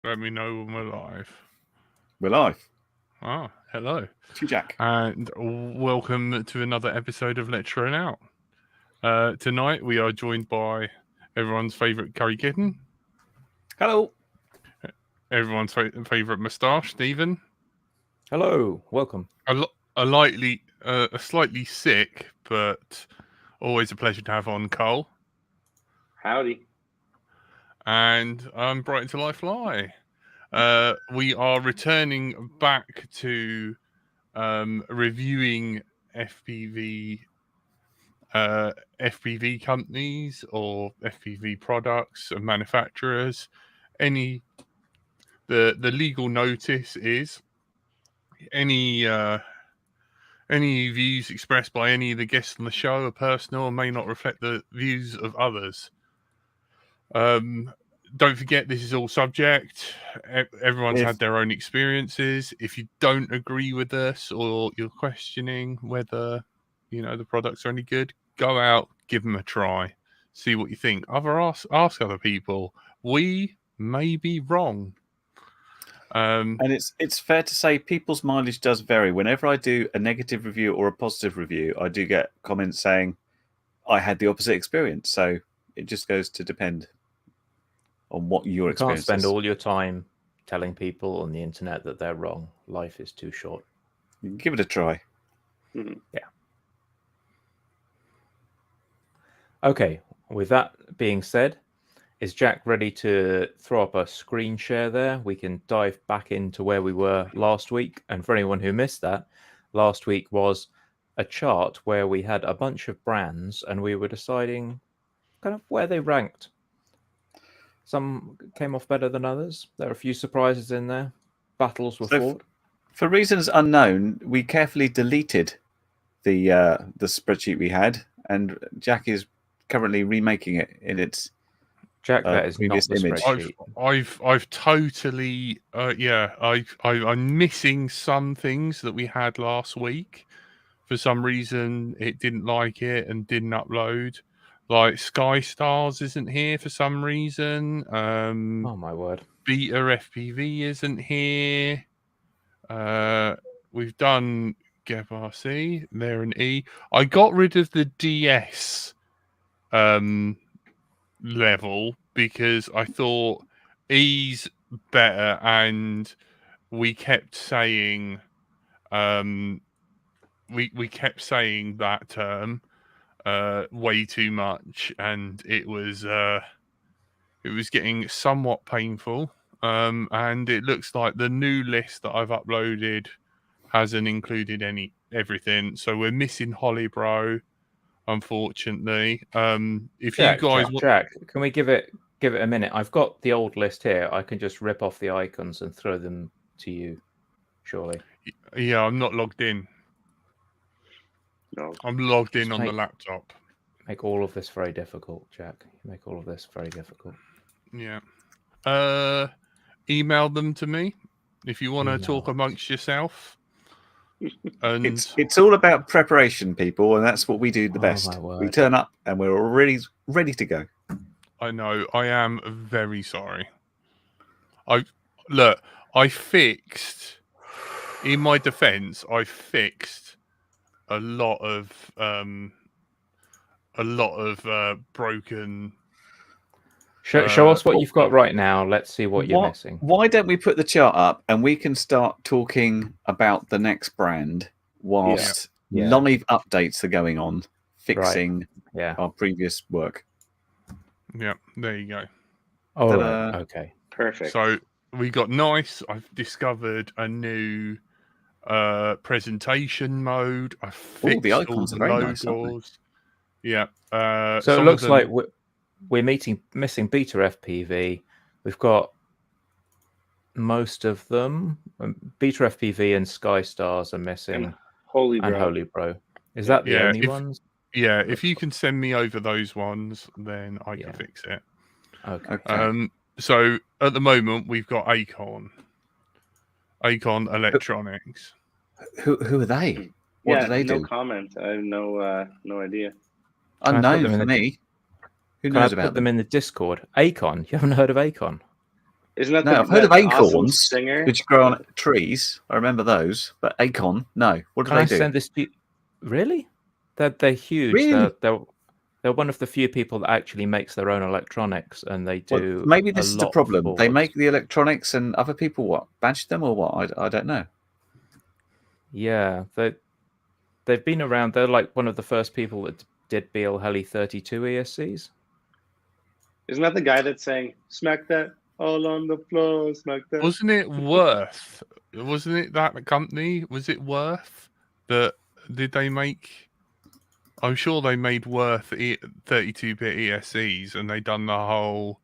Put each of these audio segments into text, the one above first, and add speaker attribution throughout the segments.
Speaker 1: Let me know when we're live.
Speaker 2: We're live.
Speaker 1: Ah, hello.
Speaker 2: To Jack.
Speaker 1: And welcome to another episode of Let's Throw Out. Tonight we are joined by everyone's favourite curry kitten.
Speaker 2: Hello.
Speaker 1: Everyone's favourite moustache, Stephen.
Speaker 3: Hello, welcome.
Speaker 1: A slightly sick, but always a pleasure to have on, Cole.
Speaker 4: Howdy.
Speaker 1: And I'm Brighton to Life Fly. We are returning back to reviewing FPV companies or FPV products and manufacturers. The legal notice is any views expressed by any of the guests on the show are personal and may not reflect the views of others. Don't forget, this is all subject. Everyone's had their own experiences. If you don't agree with us or you're questioning whether, the products are any good, go out, give them a try, see what you think. Ask other people. We may be wrong.
Speaker 2: And it's fair to say people's mileage does vary. Whenever I do a negative review or a positive review, I do get comments saying I had the opposite experience. So it just goes to depend on what your experience is.
Speaker 3: You can't spend all your time telling people on the internet that they're wrong. Life is too short.
Speaker 2: Give it a try.
Speaker 4: Mm-hmm.
Speaker 3: Yeah. Okay, with that being said, is Jack ready to throw up a screen share there? We can dive back into where we were last week. And for anyone who missed that, last week was a chart where we had a bunch of brands and we were deciding kind of where they ranked. Some came off better than others. There are a few surprises in there. Battles were fought.
Speaker 2: For reasons unknown, we carefully deleted the spreadsheet we had, and Jack is currently remaking it in its
Speaker 3: Jack, that is not the
Speaker 2: image.
Speaker 3: spreadsheet.
Speaker 1: I've totally I'm missing some things that we had last week. For some reason, it didn't like it and didn't upload. Like Sky Stars isn't here for some reason.
Speaker 3: Oh my word!
Speaker 1: Beta FPV isn't here. We've done Geb RC. They're an E. I got rid of the DS level because I thought E's better, and we kept saying we kept saying that term way too much, and it was getting somewhat painful. And it looks like the new list that I've uploaded hasn't included everything, so we're missing Hollybro, unfortunately. If
Speaker 3: Jack,
Speaker 1: you guys,
Speaker 3: Jack, can we give it a minute? I've got the old list here. I can just rip off the icons and throw them to you. Surely.
Speaker 1: Yeah, I'm not logged in.
Speaker 4: No,
Speaker 1: I'm logged in
Speaker 3: Just
Speaker 1: on the laptop.
Speaker 3: Make all of this very difficult, Jack. Make all of this very difficult.
Speaker 1: Yeah. Email them to me if you want to talk amongst yourself. And
Speaker 2: it's all about preparation, people, and that's what we do the best.
Speaker 3: My word.
Speaker 2: We turn up and we're already ready to go.
Speaker 1: I know. I am very sorry. I fixed. In my defense, I fixed a lot of broken.
Speaker 3: Show us what you've got right now. Let's see what you're missing.
Speaker 2: Why don't we put the chart up and we can start talking about the next brand whilst live updates are going on, fixing our previous work.
Speaker 1: Yeah, there you go.
Speaker 3: Oh, right. Okay.
Speaker 4: perfect.
Speaker 1: So we got nice. I've discovered a new presentation mode. I fixed
Speaker 2: the icons
Speaker 1: all
Speaker 2: are
Speaker 1: the
Speaker 2: very
Speaker 1: logos.
Speaker 2: nice, aren't
Speaker 1: Yeah.
Speaker 3: So it looks like we're missing Beta FPV. We've got most of them. Beta FPV and Sky Stars are missing.
Speaker 4: And Holy
Speaker 3: Bro. Is that the only ones?
Speaker 1: Yeah, if you can send me over those ones, then I can fix it.
Speaker 3: Okay.
Speaker 1: So at the moment we've got Acon Electronics.
Speaker 2: Who are they? What do they do?
Speaker 4: No comment. I have no idea.
Speaker 2: Unknown for me. Who knows about
Speaker 3: them in the Discord? Acon. You haven't heard of Acon?
Speaker 4: Isn't that
Speaker 2: No,
Speaker 4: the,
Speaker 2: I've heard of
Speaker 4: the awesome
Speaker 2: acorns,
Speaker 4: singer?
Speaker 2: which grow on trees. I remember those, but acorn, no. What do
Speaker 3: Can
Speaker 2: they
Speaker 3: I
Speaker 2: do?
Speaker 3: send this to you? Really? They're huge.
Speaker 2: Really?
Speaker 3: They're one of the few people that actually makes their own electronics, and they
Speaker 2: Well,
Speaker 3: do.
Speaker 2: maybe this is the
Speaker 3: lot
Speaker 2: problem.
Speaker 3: for
Speaker 2: They
Speaker 3: boards.
Speaker 2: make the electronics, and other people what badge them or what? I don't know.
Speaker 3: Yeah, they've been around. They're like one of the first people that did BL Heli 32 ESCs.
Speaker 4: Isn't that the guy that's saying "smack that all on the floor, smack that"?
Speaker 1: Wasn't it Worth? Wasn't it that company? Was it Worth that did they make? I'm sure they made Worth 32-bit ESCs, and they done the whole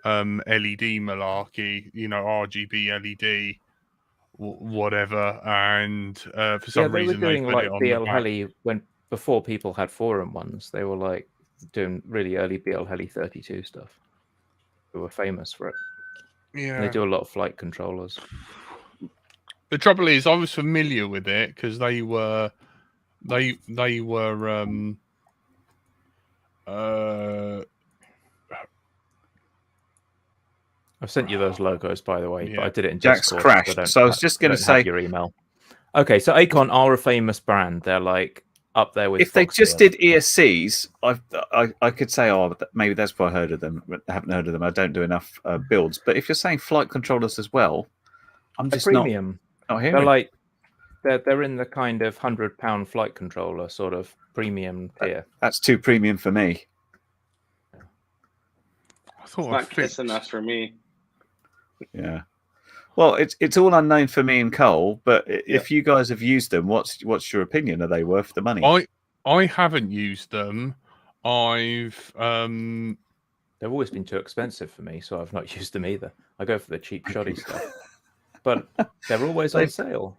Speaker 1: LED malarkey, RGB LED, whatever. And for some
Speaker 3: They were
Speaker 1: reason, they
Speaker 3: doing
Speaker 1: put it
Speaker 3: like
Speaker 1: on the
Speaker 3: BL
Speaker 1: back.
Speaker 3: Heli before people had forum ones. They were like doing really early BL Heli 32 stuff. They were famous for it.
Speaker 1: Yeah,
Speaker 3: And they do a lot of flight controllers.
Speaker 1: The trouble is, I was familiar with it because they were.
Speaker 3: I've sent you those logos, by the way, but
Speaker 1: Yeah.
Speaker 3: I did it in
Speaker 2: Jack's
Speaker 3: Discord.
Speaker 2: crashed. So I was just going to say,
Speaker 3: your email. Okay, so Acorn are a famous brand. They're like up there with.
Speaker 2: if they just did ESCs, I could say, oh, maybe that's why I heard of them. But I haven't heard of them. I don't do enough builds. But if you're saying flight controllers as well, I'm just
Speaker 3: premium.
Speaker 2: not hearing.
Speaker 3: They're like they're in the kind of £100 flight controller sort of premium tier.
Speaker 2: That's too premium for me.
Speaker 1: I thought
Speaker 4: It's not kiss enough for me.
Speaker 2: Yeah. Well, it's all unknown for me and Cole, but if you guys have used them, what's your opinion? Are they worth the money?
Speaker 1: I haven't used them. They've
Speaker 3: always been too expensive for me, so I've not used them either. I go for the cheap shoddy stuff. But they're always on sale.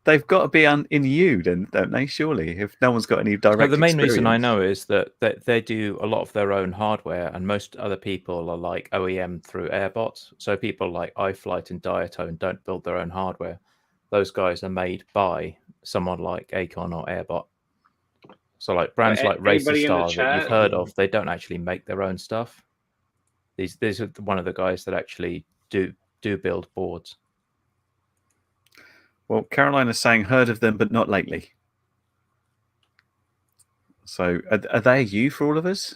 Speaker 2: They've got to be in you, then, don't they? Surely, if no one's got any direct.
Speaker 3: So the main reason I
Speaker 2: experience.
Speaker 3: know is that they do a lot of their own hardware, and most other people are like OEM through Airbots. So people like iFlight and Diatone don't build their own hardware. Those guys are made by someone like Acorn or Airbot. So like brands like Racer Star that you've heard of, they don't actually make their own stuff. These are one of the guys that actually do build boards.
Speaker 2: Well, Caroline is saying heard of them, but not lately. So are they you for all of us?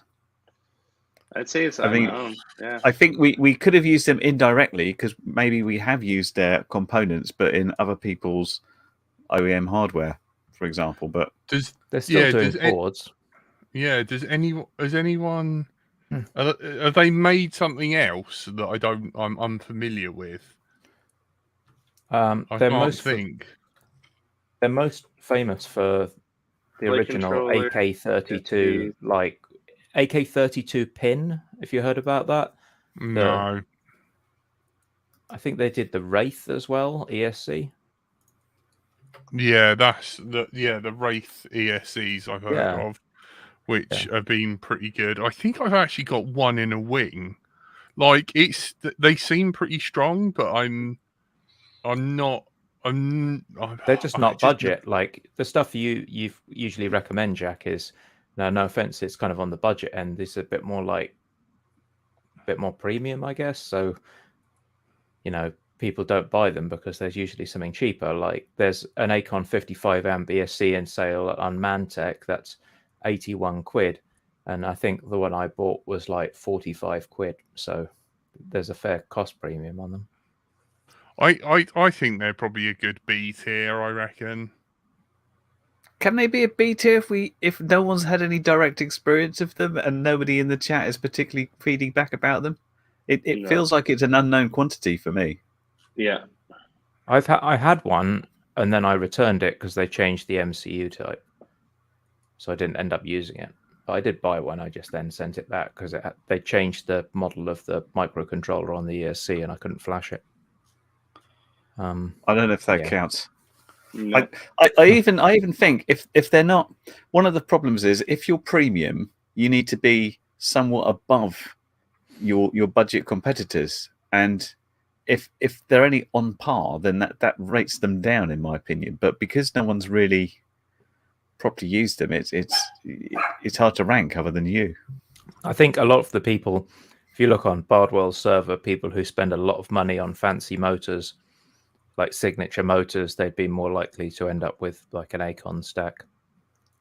Speaker 4: I'd say it's unknown. Yeah.
Speaker 2: I think we could have used them indirectly because maybe we have used their components, but in other people's OEM hardware, for example. But
Speaker 3: they're still doing boards.
Speaker 1: Does anyone? Have they made something else that I'm unfamiliar with?
Speaker 3: They're most famous for the original AK-32, like AK-32 pin. If you heard about that,
Speaker 1: no.
Speaker 3: I think they did the Wraith as well, ESC.
Speaker 1: Yeah, that's the Wraith ESCs I've heard of, which have been pretty good. I think I've actually got one in a wing. Like they seem pretty strong, but
Speaker 3: they're just not budget. Like the stuff you usually recommend, Jack, is no offense, it's kind of on the budget end. This is a bit more premium, I guess. So people don't buy them because there's usually something cheaper. Like there's an Acorn 55 amp ESC in sale on Mantech that's 81 quid, and I think the one I bought was like 45 quid. So there's a fair cost premium on them.
Speaker 1: I think they're probably a good B tier, I reckon.
Speaker 2: Can they be a B tier if no one's had any direct experience of them and nobody in the chat is particularly feeding back about them? It feels like it's an unknown quantity for me.
Speaker 4: Yeah.
Speaker 3: I had one and then I returned it because they changed the MCU type. So I didn't end up using it. But I did buy one. I just then sent it back because they changed the model of the microcontroller on the ESC and I couldn't flash it.
Speaker 2: I don't know if that counts.
Speaker 4: No.
Speaker 2: I even think if they're not, one of the problems is if you're premium, you need to be somewhat above your budget competitors, and if they're only on par, then that rates them down, in my opinion. But because no one's really properly used them, it's hard to rank other than you.
Speaker 3: I think a lot of the people, if you look on Bardwell's server, people who spend a lot of money on fancy motors, like signature motors, they'd be more likely to end up with like an Acon stack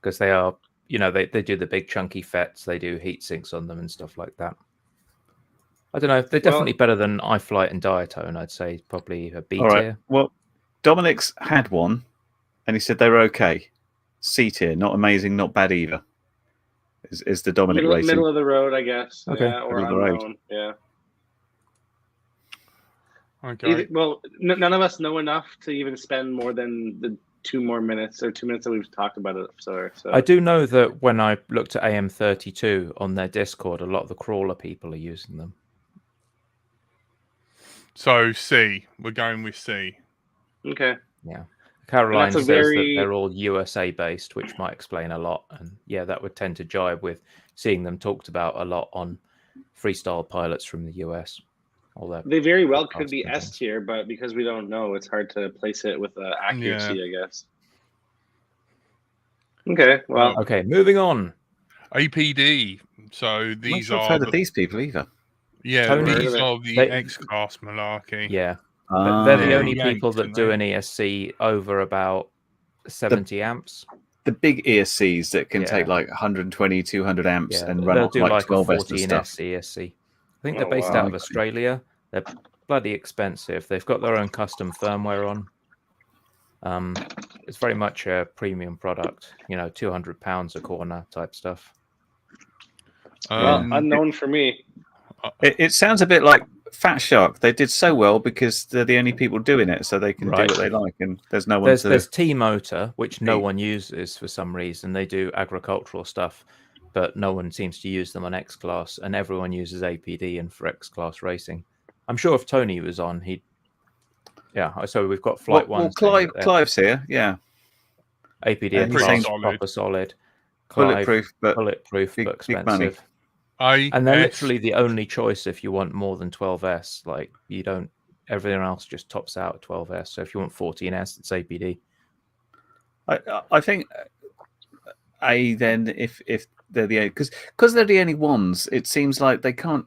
Speaker 3: because they are, they do the big chunky FETs, they do heat sinks on them and stuff like that. I don't know. They're definitely better than iFlight and Diatone. I'd say probably a B tier.
Speaker 2: All right. Well, Dominic's had one, and he said they were okay. C tier, not amazing, not bad either. Is the Dominic rating?
Speaker 4: Middle of the road, I guess.
Speaker 3: Okay.
Speaker 4: Yeah, or unknown. Yeah.
Speaker 1: Okay.
Speaker 4: None of us know enough to even spend more than the 2 more minutes or 2 minutes that we've talked about it. So
Speaker 3: I do know that when I looked at AM32 on their Discord, a lot of the crawler people are using them.
Speaker 1: So C, we're going with C.
Speaker 4: Okay.
Speaker 3: Yeah. Caroline says that they're all USA based, which might explain a lot. And yeah, that would tend to jibe with seeing them talked about a lot on freestyle pilots from the US.
Speaker 4: They very well could be S tier, but because we don't know, it's hard to place it with accuracy, I guess. Okay, well.
Speaker 3: Okay, moving on.
Speaker 1: APD. So these
Speaker 2: I've heard of these people either.
Speaker 1: Yeah, these are the X-Class malarkey.
Speaker 3: Yeah. They're the only people that do an ESC over about 70 amps.
Speaker 2: The big ESCs that can take like 120, 200 amps and run
Speaker 3: they'll do
Speaker 2: like
Speaker 3: a
Speaker 2: 12S
Speaker 3: 14S ESC. I think they're based out of Australia. They're bloody expensive. They've got their own custom firmware on. It's very much a premium product. £200 a corner type stuff.
Speaker 4: Unknown for me.
Speaker 2: It sounds a bit like Fat Shark. They did so well because they're the only people doing it, so they can do what they like, and there's no one. There's
Speaker 3: T-Motor, which no one uses for some reason. They do agricultural stuff, but no one seems to use them on X-Class, and everyone uses APD and for X-Class racing. I'm sure if Tony was on, he'd. Yeah, so we've got Flight One.
Speaker 2: Well, Clive's here, yeah.
Speaker 3: APD X-Class, proper solid.
Speaker 2: Bulletproof, but
Speaker 3: expensive. And they're literally the only choice if you want more than 12S. Like you don't, everything else just tops out at 12S. So if you want 14S, it's APD.
Speaker 2: I think then if they're the because they're the only ones, it seems like they can't.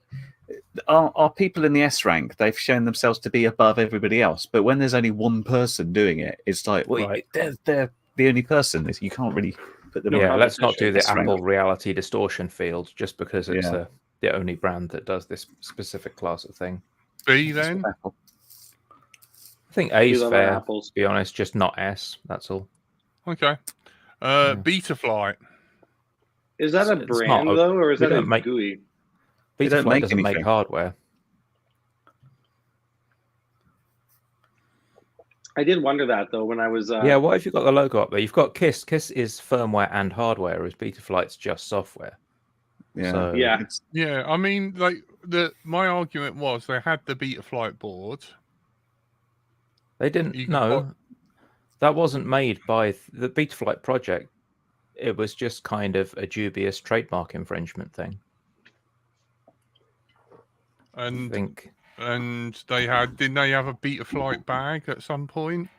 Speaker 2: Are people in the S rank? They've shown themselves to be above everybody else, but when there's only one person doing it, it's like they're the only person. You can't really.
Speaker 3: Yeah, let's not do the Apple reality distortion field just because it's the only brand that does this specific class of thing.
Speaker 1: B then?
Speaker 3: I think A is fair, to be honest, just not S. That's all.
Speaker 1: Okay. Betaflight.
Speaker 4: Is that a brand though, or is that a GUI?
Speaker 3: Betaflight doesn't make hardware.
Speaker 4: I did wonder that though when I was.
Speaker 3: Yeah, what if you've got the logo up there? You've got KISS. KISS is firmware and hardware, whereas Betaflight's just software.
Speaker 2: Yeah,
Speaker 3: so,
Speaker 1: yeah. I mean, like my argument was they had the Betaflight board.
Speaker 3: They didn't. No, that wasn't made by the Betaflight project. It was just kind of a dubious trademark infringement thing.
Speaker 1: And
Speaker 3: I think.
Speaker 1: And didn't they have a Betaflight bag at some point?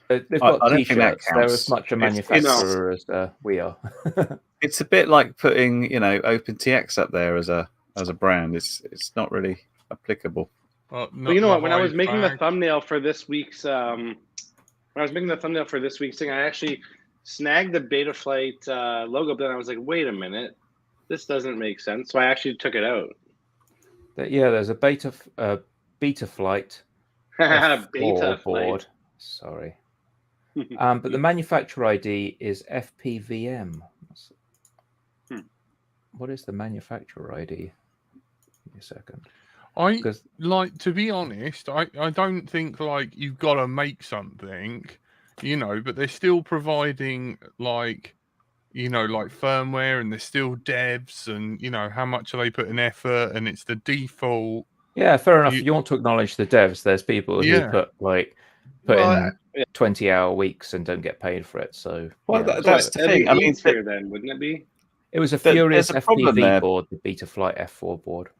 Speaker 3: They've got T-shirts. They're as much a manufacturer as we are.
Speaker 2: It's a bit like putting, OpenTX up there as a brand. It's not really applicable.
Speaker 4: But you know what? When I was making the thumbnail for this week's, thing, I actually snagged the Betaflight logo, but then I was like, wait a minute, this doesn't make sense. So I actually took it out.
Speaker 3: Yeah, there's a Betaflight board. Sorry, but the manufacturer ID is FPVM. What is the manufacturer ID? Give me a second.
Speaker 1: To be honest, I don't think like you've got to make something, but they're still providing like firmware, and they're still devs, and how much are they putting effort, and it's the default.
Speaker 3: Yeah, fair enough. You want to acknowledge the devs. There's people who put in 20-hour weeks and don't get paid for it. So
Speaker 2: that's the thing. I mean,
Speaker 4: then wouldn't it be?
Speaker 3: It was a Furious FPV board, the Betaflight F4 board.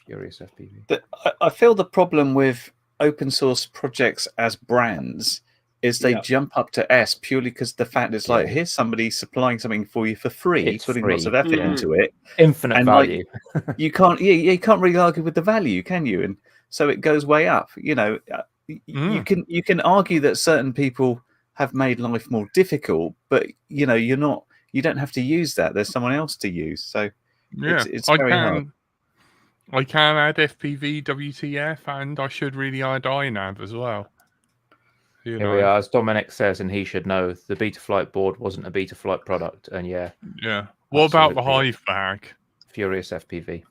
Speaker 3: Furious FPV.
Speaker 2: I feel the problem with open source projects as brands is they jump up to S purely because the fact it's like, here's somebody supplying something for you for free,
Speaker 3: It's
Speaker 2: putting
Speaker 3: free.
Speaker 2: lots of effort into it,
Speaker 3: infinite
Speaker 2: and
Speaker 3: value.
Speaker 2: Like, you can't really argue with the value, can you? And so it goes way up. You know, you can argue that certain people have made life more difficult, but you know, you don't have to use that. There's someone else to use. So it's very hard.
Speaker 1: I can add FPV, WTF, and I should really add INAV as well.
Speaker 3: Here we are, as Dominic says, and he should know, the Betaflight board wasn't a Betaflight product, and
Speaker 1: yeah. What about the Hive bag?
Speaker 3: Furious FPV.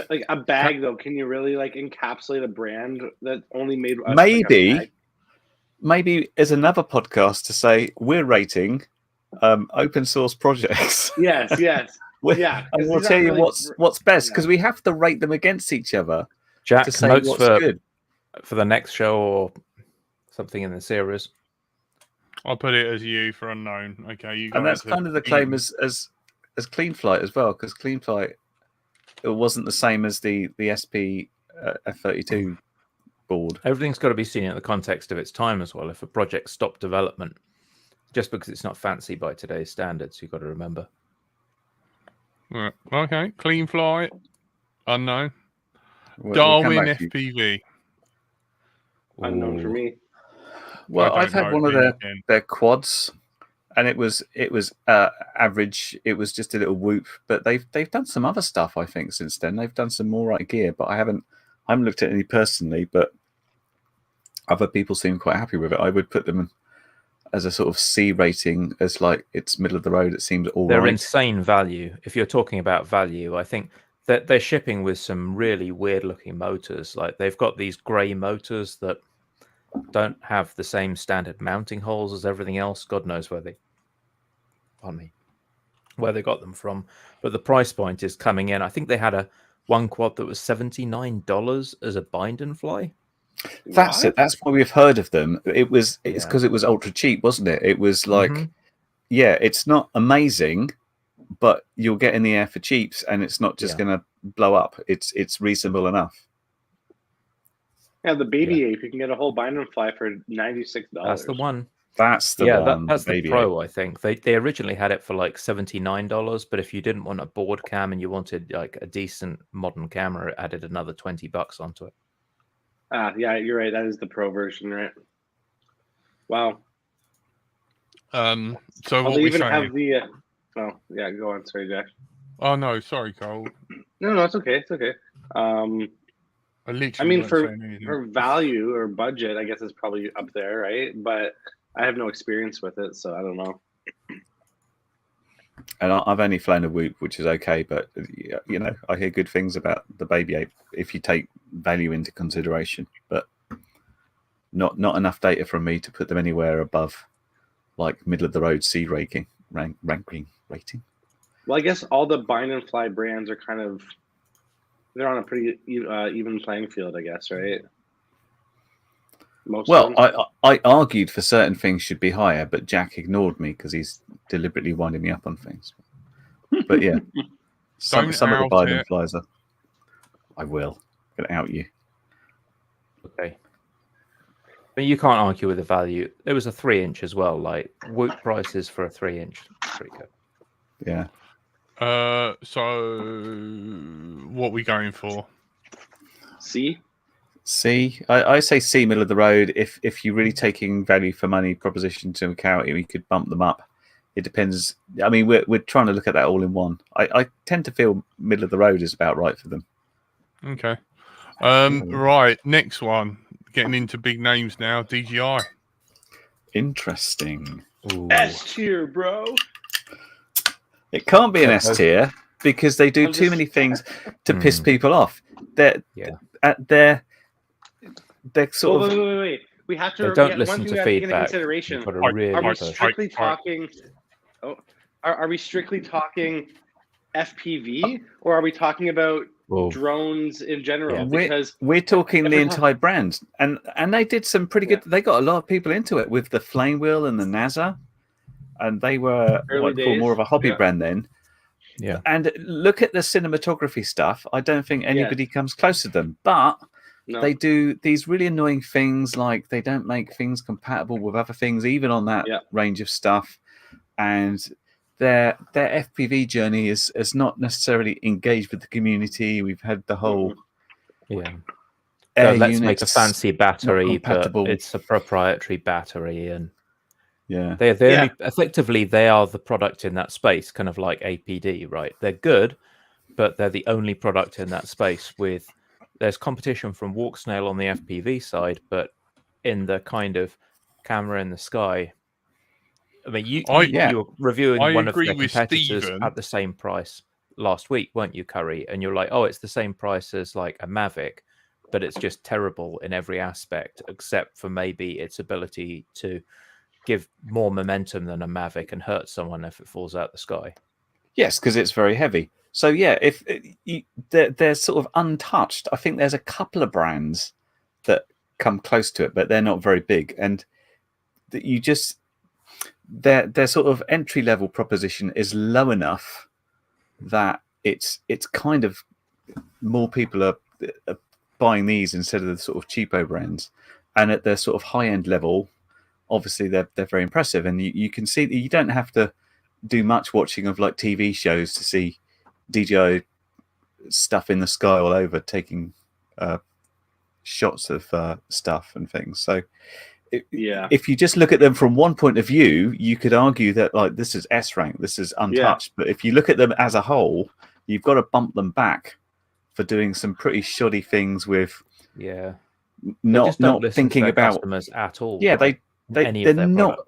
Speaker 4: Like a bag, though, can you really like encapsulate a brand that only made
Speaker 2: maybe as another podcast to say we're rating open source projects.
Speaker 4: Yes.
Speaker 2: And we'll tell you what's best, because we have to rate them against each other.
Speaker 3: Jack,
Speaker 2: to say
Speaker 3: notes
Speaker 2: what's good
Speaker 3: for the next show or something in the series.
Speaker 1: I'll put it as U for unknown. Okay, you.
Speaker 2: And that's kind of the claim as Clean Flight as well, because Clean Flight, it wasn't the same as the SP F32 board.
Speaker 3: Everything's got to be seen in the context of its time as well. If a project stopped development just because it's not fancy by today's standards, you've got to remember.
Speaker 1: Right. Okay, Clean Flight, unknown. Darwin FPV,
Speaker 4: unknown for me.
Speaker 2: Well, I've had one of their quads, and it was average. It was just a little whoop, but they've done some other stuff. I think since then they've done some more right gear, but I haven't looked at any personally. But other people seem quite happy with it. I would put them as a sort of C rating, as like it's middle of the road. It seems all
Speaker 3: They're
Speaker 2: right.
Speaker 3: insane value. If you're talking about value, I think that they're shipping with some really weird looking motors. Like they've got these grey motors that don't have the same standard mounting holes as everything else. God knows where they got them from. But the price point is coming in. I think they had one quad that was $79 as a bind and fly.
Speaker 2: That's it. That's why we've heard of them. It's because it was ultra cheap, wasn't it? It was like, it's not amazing, but you'll get in the air for cheaps, and it's not just going to blow up. It's reasonable enough.
Speaker 4: Yeah, the Baby Ape, you can get a whole bind and fly for $96.
Speaker 3: That's the one.
Speaker 2: That's the one.
Speaker 3: That's the Pro, I think. They originally had it for like $79, but if you didn't want a board cam and you wanted like a decent modern camera, it added another $20 onto it.
Speaker 4: Yeah, you're right. That is the Pro version, right? Wow.
Speaker 1: So what we saying?
Speaker 4: Have the go on. Sorry, Jack.
Speaker 1: Oh no, sorry, Cole.
Speaker 4: No, it's okay. It's okay.
Speaker 1: I mean,
Speaker 4: for value or budget, I guess it's probably up there, right? But I have no experience with it, so I don't know.
Speaker 2: And I've only flown a Whoop, which is okay, but you know, I hear good things about the Baby Ape if you take value into consideration, but not enough data from me to put them anywhere above like middle of the road C rating. Well,
Speaker 4: I guess all the bind and fly brands are they're on a pretty even playing field, I guess, right?
Speaker 2: I argued for certain things should be higher, but Jack ignored me because he's deliberately winding me up on things. But yeah, some of the bind and flies are. I will. I'm gonna out you.
Speaker 3: Okay. But you can't argue with the value. There was a 3-inch as well. Like Whoop prices for a 3-inch, pretty good.
Speaker 2: Yeah.
Speaker 1: So what are we going for?
Speaker 4: C.
Speaker 2: I say C, middle of the road. If you're really taking value for money proposition to account, we could bump them up. It depends. I mean, we're trying to look at that all in one. I tend to feel middle of the road is about right for them.
Speaker 1: Okay. Right. Next one. Getting into big names now. DJI.
Speaker 2: Interesting.
Speaker 3: Ooh.
Speaker 4: S tier, bro.
Speaker 2: It can't be an S tier because they do too many things to piss people off. They're sort of.
Speaker 4: Wait. We have to.
Speaker 3: They don't listen to feedback.
Speaker 4: Consideration.
Speaker 3: Are
Speaker 4: we strictly talking? Are we strictly talking FPV, or are we talking about drones in general?
Speaker 2: Yeah.
Speaker 4: Because
Speaker 2: we're talking the entire brand, and they did some pretty good. They got a lot of people into it with the Flame Wheel and the NASA, and they were more of a hobby brand then.
Speaker 3: Yeah.
Speaker 2: And look at the cinematography stuff. I don't think anybody comes close to them, but
Speaker 4: No.
Speaker 2: They do these really annoying things, like they don't make things compatible with other things, even on that range of stuff. And their FPV journey is not necessarily engaged with the community. We've had the whole
Speaker 3: let's make a fancy battery, but
Speaker 2: compatible.
Speaker 3: it's a proprietary battery, and
Speaker 2: yeah,
Speaker 3: they're only effectively they are the product in that space, kind of like APD, right? They're good, but they're the only product in that space. There's competition from Walksnail on the FPV side, but in the kind of camera in the sky, I mean, you were reviewing one of their competitors at the same price last week, weren't you, Curry? And you're like, oh, it's the same price as like a Mavic, but it's just terrible in every aspect, except for maybe its ability to give more momentum than a Mavic and hurt someone if it falls out the sky.
Speaker 2: Yes, because it's very heavy. So yeah, if they're sort of untouched. I think there's a couple of brands that come close to it, but they're not very big. And you just their sort of entry level proposition is low enough that it's kind of more people are buying these instead of the sort of cheapo brands. And at their sort of high end level, obviously they're very impressive. And you can see that you don't have to do much watching of like TV shows to see DJI stuff in the sky all over, taking shots of stuff and things. So if you just look at them from one point of view, you could argue that like this is S rank, this is untouched. But if you look at them as a whole, you've got to bump them back for doing some pretty shoddy things with not thinking about
Speaker 3: customers at all.
Speaker 2: Yeah, they're not.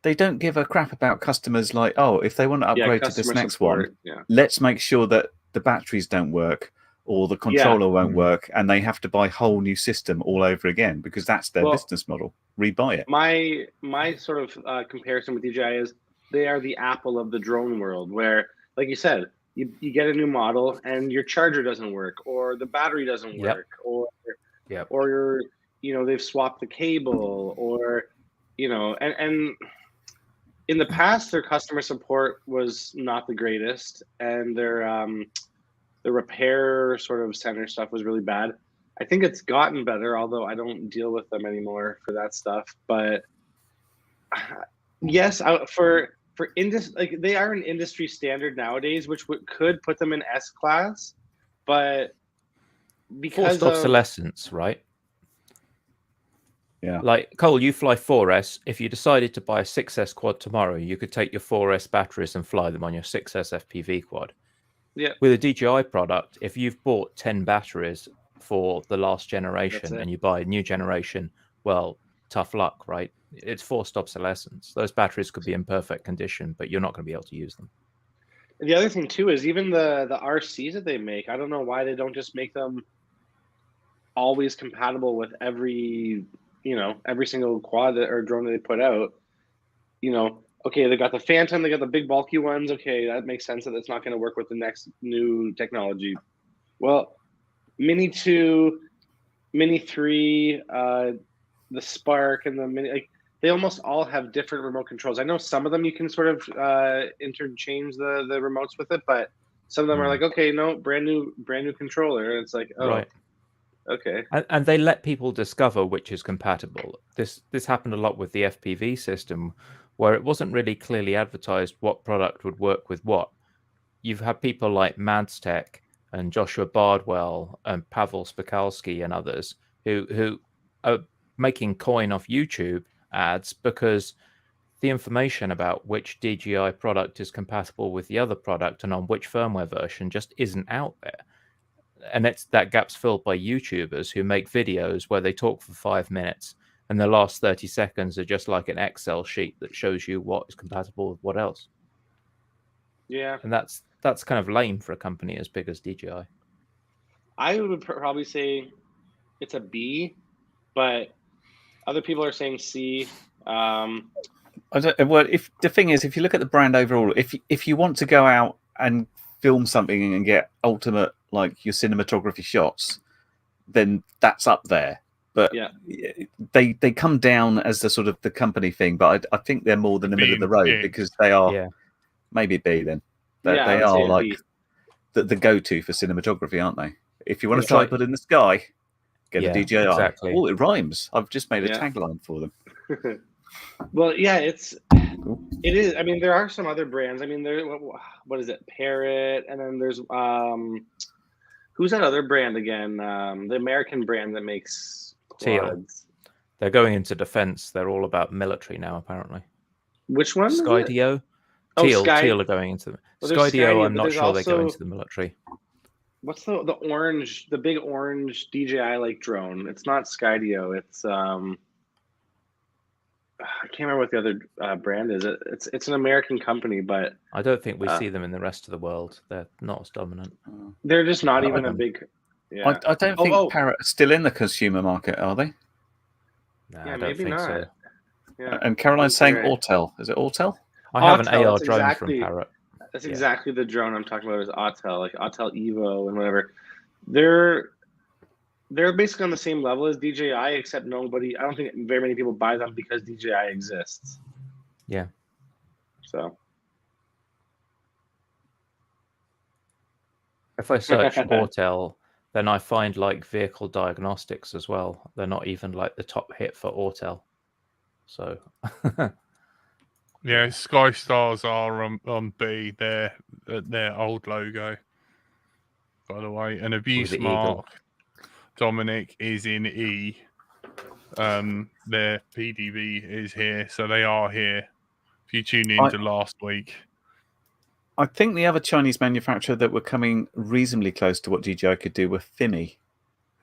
Speaker 2: They don't give a crap about customers. Like, oh, if they want to upgrade to this next one, let's make sure that the batteries don't work or the controller won't work, and they have to buy a whole new system all over again because that's their business model. Rebuy it.
Speaker 4: My sort of comparison with DJI is they are the Apple of the drone world, where, like you said, you get a new model and your charger doesn't work, or the battery doesn't work, or they've swapped the cable, or and in the past, their customer support was not the greatest, and their repair sort of center stuff was really bad. I think it's gotten better, although I don't deal with them anymore for that stuff. But yes, for industry, they are an industry standard nowadays, which could put them in S class, but because
Speaker 3: forced obsolescence, right?
Speaker 2: Yeah.
Speaker 3: Like, Cole, you fly 4S. If you decided to buy a 6S quad tomorrow, you could take your 4S batteries and fly them on your 6S FPV quad.
Speaker 4: Yeah.
Speaker 3: With a DJI product, if you've bought 10 batteries for the last generation and you buy a new generation, well, tough luck, right? It's forced obsolescence. Those batteries could be in perfect condition, but you're not going to be able to use them.
Speaker 4: The other thing, too, is even the RCs that they make, I don't know why they don't just make them always compatible with every single quad or drone that they put out. Okay, they got the Phantom, they got the big bulky ones. Okay, that makes sense that it's not going to work with the next new technology. Well, Mini 2, Mini 3, the Spark, and the Mini, they almost all have different remote controls. I know some of them you can sort of interchange the remotes with it, but some of them are like, okay, no, brand new controller. And it's like, oh,
Speaker 3: right.
Speaker 4: Okay.
Speaker 3: And they let people discover which is compatible. This happened a lot with the FPV system, where it wasn't really clearly advertised what product would work with what. You've had people like Madstech and Joshua Bardwell and Pavel Spikalski and others who are making coin off YouTube ads because the information about which DJI product is compatible with the other product and on which firmware version just isn't out there. And that gap's filled by YouTubers who make videos where they talk for 5 minutes and the last 30 seconds are just like an Excel sheet that shows you what is compatible with what else.
Speaker 4: Yeah.
Speaker 3: And that's kind of lame for a company as big as DJI.
Speaker 4: I would probably say it's a B, but other people are saying C.
Speaker 2: Well, if the thing is, if you look at the brand overall, if you want to go out and film something and get ultimate, like your cinematography shots, then that's up there. But they come down as the sort of the company thing. But I think they're more than the middle of the road because they are maybe B then. They are like the go-to for cinematography, aren't they? If you want a tripod in the sky, get
Speaker 3: Yeah,
Speaker 2: a DJI.
Speaker 3: exactly.
Speaker 2: Oh, it rhymes. I've just made a
Speaker 4: Yeah.
Speaker 2: tagline for them.
Speaker 4: Well, yeah, it is. I mean, there are some other brands. I mean, what is it? Parrot, and then there's who's that other brand again? The American brand that makes
Speaker 3: Teal.
Speaker 4: quads.
Speaker 3: They're going into defense. They're all about military now, apparently.
Speaker 4: Which one?
Speaker 3: Skydio.
Speaker 4: Oh,
Speaker 3: Teal are going into them.
Speaker 4: Well, there's
Speaker 3: Skydio,
Speaker 4: Skydio,
Speaker 3: I'm
Speaker 4: but
Speaker 3: not
Speaker 4: there's
Speaker 3: sure they go
Speaker 4: also-
Speaker 3: into the military.
Speaker 4: What's the orange, the big orange DJI like drone? It's not Skydio. It's I can't remember what the other brand is. It's an American company, but
Speaker 3: I don't think we see them in the rest of the world. They're not as dominant.
Speaker 4: they're just not
Speaker 2: I
Speaker 4: even a
Speaker 2: don't-
Speaker 4: big. Yeah,
Speaker 2: I don't think Parrot are still in the consumer market, are they?
Speaker 3: No,
Speaker 4: Yeah,
Speaker 3: I don't
Speaker 4: maybe
Speaker 3: think
Speaker 4: not.
Speaker 3: so.
Speaker 4: yeah.
Speaker 2: And Caroline's saying
Speaker 4: Right.
Speaker 2: Autel. Is it Autel?
Speaker 3: I have an
Speaker 4: Autel,
Speaker 3: AR
Speaker 4: that's
Speaker 3: drone
Speaker 4: exactly-
Speaker 3: from Parrot.
Speaker 4: That's
Speaker 3: Yeah.
Speaker 4: exactly the drone I'm talking about. Is Autel, like Autel Evo and whatever. They're basically on the same level as DJI, except nobody. I don't think very many people buy them because DJI exists.
Speaker 3: Yeah.
Speaker 4: So
Speaker 3: If I search Autel, then I find like vehicle diagnostics as well. They're not even like the top hit for Autel. So
Speaker 1: Yeah, Sky Stars are on B. Their old logo, by the way, and Abuse
Speaker 3: the eagle.
Speaker 1: Mark Dominic is in E. Their PDV is here, so they are here. If you tune in to last week,
Speaker 2: I think the other Chinese manufacturer that were coming reasonably close to what DJI could do were Fimi,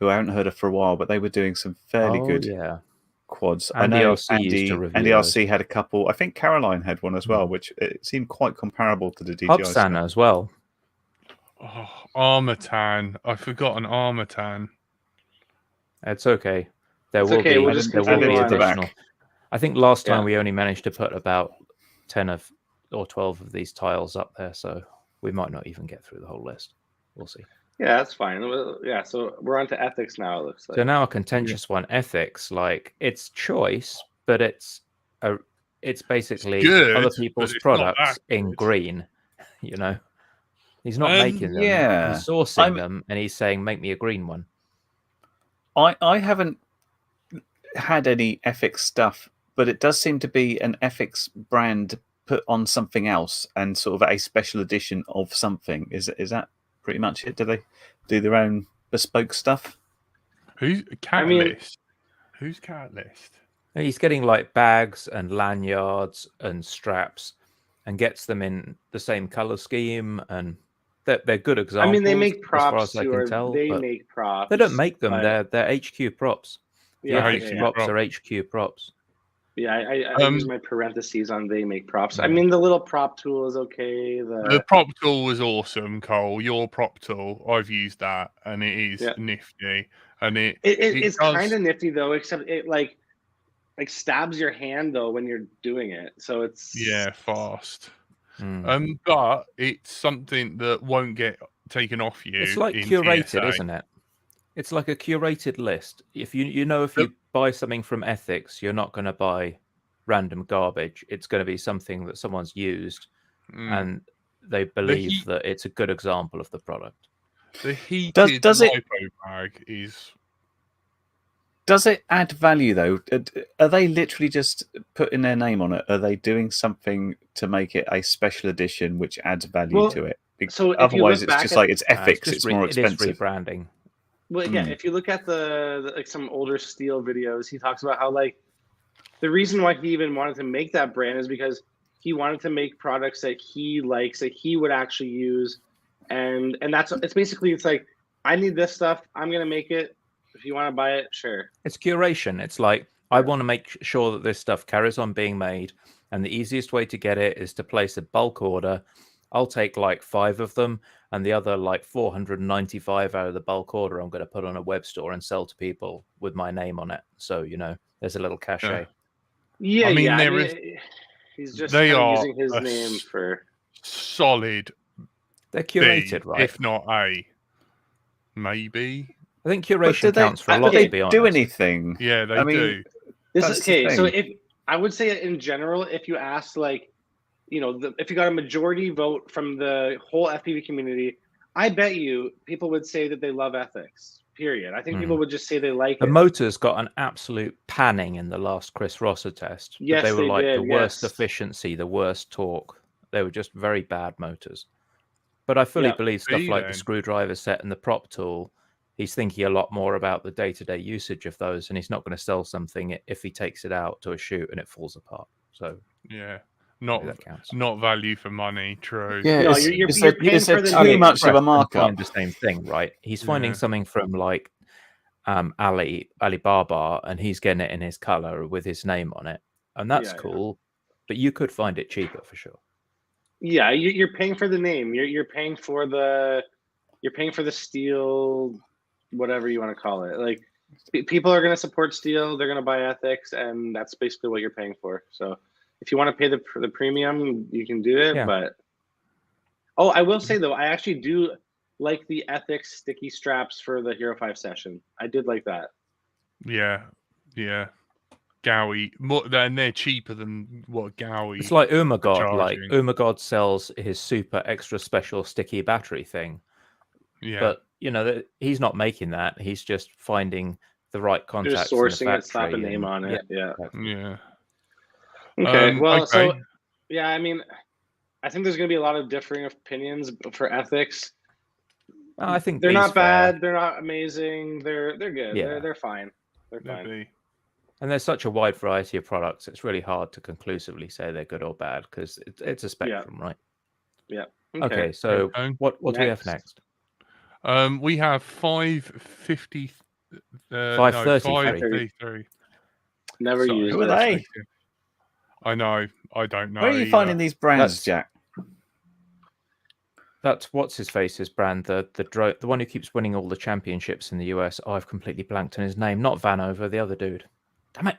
Speaker 2: who I haven't heard of for a while, but they were doing some fairly good quads.
Speaker 3: Andy
Speaker 2: I know
Speaker 3: RC used to review
Speaker 2: Andy
Speaker 3: those.
Speaker 2: RC had a couple. I think Caroline had one as well, which it seemed quite comparable to the DJI
Speaker 3: Hubsan
Speaker 2: stuff.
Speaker 3: as well.
Speaker 1: oh, Armatan. I forgot an Armatan.
Speaker 3: It's okay. There
Speaker 4: It's
Speaker 3: will
Speaker 4: okay,
Speaker 3: be
Speaker 4: we'll just
Speaker 3: there will
Speaker 4: continue
Speaker 3: be
Speaker 4: on.
Speaker 3: additional. I think last time
Speaker 4: Yeah.
Speaker 3: we only managed to put about 10 or 12 of these tiles up there, so we might not even get through the whole list. We'll see.
Speaker 4: yeah, that's fine. Yeah, so we're on to ethics now. It looks like.
Speaker 3: So now a contentious one, ethics. Like it's choice, but it's basically
Speaker 1: good,
Speaker 3: other
Speaker 1: but
Speaker 3: people's
Speaker 1: it's not that
Speaker 3: products in
Speaker 1: good.
Speaker 3: green. You know, he's not making them.
Speaker 2: yeah.
Speaker 3: He's sourcing them, and he's saying, "Make me a green one."
Speaker 2: I haven't had any FX stuff, but it does seem to be an FX brand put on something else and sort of a special edition of something. Is that pretty much it? Do they do their own bespoke stuff?
Speaker 1: Who's Catalyst? Who's Catalyst?
Speaker 3: He's getting like bags and lanyards and straps, and gets them in the same color scheme, and they're good examples.
Speaker 4: I mean, they make props
Speaker 3: as far as I
Speaker 4: too,
Speaker 3: can
Speaker 4: or
Speaker 3: tell.
Speaker 4: they
Speaker 3: but
Speaker 4: make props.
Speaker 3: they don't make them.
Speaker 4: but-
Speaker 3: They're HQ props. The
Speaker 4: Yeah,
Speaker 3: ethics
Speaker 1: HQ
Speaker 3: props
Speaker 1: prop.
Speaker 3: are HQ props.
Speaker 4: Yeah, I use my parentheses on they make props. I mean, the little prop tool is okay.
Speaker 1: The prop tool was awesome, Cole. Your prop tool, I've used that, and it is nifty. And
Speaker 4: it's
Speaker 1: does-
Speaker 4: kind of nifty though, except it like stabs your hand though when you're doing it. So it's
Speaker 1: fast.
Speaker 3: Mm.
Speaker 1: But it's something that won't get taken off you.
Speaker 3: It's like
Speaker 1: in
Speaker 3: curated,
Speaker 1: TSA.
Speaker 3: isn't it? It's like a curated list. If you buy something from Ethics, you're not going to buy random garbage. It's going to be something that someone's used, and they believe that it's a good example of the product.
Speaker 1: The heated lipo bag is.
Speaker 2: Does it add value though? Are they literally just putting their name on it? Are they doing something to make it a special edition which adds value to it?
Speaker 4: So
Speaker 2: otherwise, it's just like it's ethics.
Speaker 3: It's
Speaker 2: more expensive.
Speaker 3: It is rebranding.
Speaker 4: Well, yeah. If you look at the like some older Steel videos, he talks about how like the reason why he even wanted to make that brand is because he wanted to make products that he likes, that he would actually use, and it's basically it's like I need this stuff, I'm gonna make it. If you want to buy it, sure.
Speaker 3: It's curation. It's like I want to make sure that this stuff carries on being made, and the easiest way to get it is to place a bulk order. I'll take like 5 of them, and the other like 495 out of the bulk order I'm going to put on a web store and sell to people with my name on it. So there's a little cachet.
Speaker 4: Yeah,
Speaker 1: I mean,
Speaker 4: he's just
Speaker 1: they are
Speaker 4: using his name for
Speaker 1: solid.
Speaker 3: They're curated,
Speaker 1: B,
Speaker 3: right?
Speaker 1: If not A, maybe.
Speaker 3: I think curation counts for a
Speaker 2: do
Speaker 3: lot.
Speaker 2: they
Speaker 3: To be honest,
Speaker 2: do anything?
Speaker 1: Yeah, they do.
Speaker 4: This
Speaker 2: That's
Speaker 4: is
Speaker 2: the
Speaker 4: okay. So
Speaker 2: thing.
Speaker 4: if I would say in general, if you asked like, if you got a majority vote from the whole FPV community, I bet you people would say that they love ethics. period. I think people would just say they like
Speaker 3: The
Speaker 4: it.
Speaker 3: motors got an absolute panning in the last Chris Rosser test. But
Speaker 4: Yes,
Speaker 3: they were
Speaker 4: they
Speaker 3: like
Speaker 4: did,
Speaker 3: the worst
Speaker 4: yes.
Speaker 3: efficiency, the worst torque. They were just very bad motors. But I fully believe stuff like the screwdriver set and the prop tool, he's thinking a lot more about the day-to-day usage of those, and he's not going to sell something if he takes it out to a shoot and it falls apart. So
Speaker 1: yeah,
Speaker 3: that counts.
Speaker 1: not value for money. True.
Speaker 2: Yeah,
Speaker 4: No,
Speaker 2: is
Speaker 4: you're
Speaker 2: there
Speaker 4: paying for the
Speaker 2: too
Speaker 4: name.
Speaker 2: much of a
Speaker 3: Find
Speaker 2: markup?
Speaker 3: the same thing, right? He's
Speaker 1: Yeah.
Speaker 3: finding something from like Alibaba, and he's getting it in his color with his name on it, and that's cool. But you could find it cheaper for sure.
Speaker 4: Yeah, you're paying for the name. You're paying for the steel, whatever you want to call it. Like people are going to support steel, they're going to buy ethics, and that's basically what you're paying for. So if you want to pay the premium, you can do it.
Speaker 3: Yeah.
Speaker 4: But I will say though, I actually do like the ethics sticky straps for the Hero 5 session. I did like that.
Speaker 1: Yeah. Gowie, and they're cheaper than what Gowie.
Speaker 3: It's like Umagod. Like
Speaker 1: charging.
Speaker 3: Umagod sells his super extra special sticky battery thing.
Speaker 1: Yeah.
Speaker 3: But he's not making that. He's just finding the right contacts.
Speaker 4: Just sourcing
Speaker 3: in the
Speaker 4: it, slap a name on it. Yeah.
Speaker 1: Yeah.
Speaker 4: Okay. Well,
Speaker 1: okay.
Speaker 4: so yeah, I mean, I think there's going to be a lot of differing opinions for ethics.
Speaker 3: I think
Speaker 4: they're not
Speaker 3: fair.
Speaker 4: bad. They're not amazing. They're good.
Speaker 3: Yeah.
Speaker 4: They're fine. They're fine.
Speaker 3: And there's such a wide variety of products. It's really hard to conclusively say they're good or bad because it's a spectrum, right?
Speaker 4: Yeah.
Speaker 3: Okay. So what do we have next?
Speaker 1: We have 550.
Speaker 3: 533.
Speaker 4: Never used.
Speaker 2: Who are they?
Speaker 1: I know. I don't know.
Speaker 2: Where are you finding these brands, Jack?
Speaker 3: That's what's his face's brand, the one who keeps winning all the championships in the US. I've completely blanked on his name. Not Vanover, the other dude. Damn it.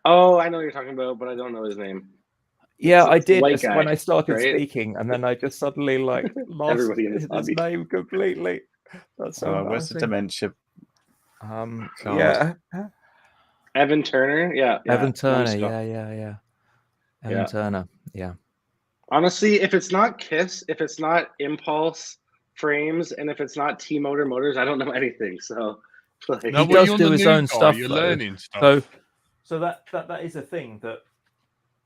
Speaker 4: Oh, I know what you're talking about, but I don't know his name.
Speaker 3: Yeah, I did
Speaker 4: guy,
Speaker 3: when I started
Speaker 4: right?
Speaker 3: speaking, and then I just suddenly lost his name completely. That's so
Speaker 2: where's the dementia?
Speaker 3: Yeah.
Speaker 4: Evan Turner, yeah.
Speaker 3: Evan Turner, yeah. Evan Turner, yeah.
Speaker 4: Honestly, if it's not KISS, if it's not Impulse frames, and if it's not T-Motor motors, I don't know anything. So
Speaker 3: he does do his own stuff.
Speaker 1: You're learning stuff.
Speaker 3: So that is a thing that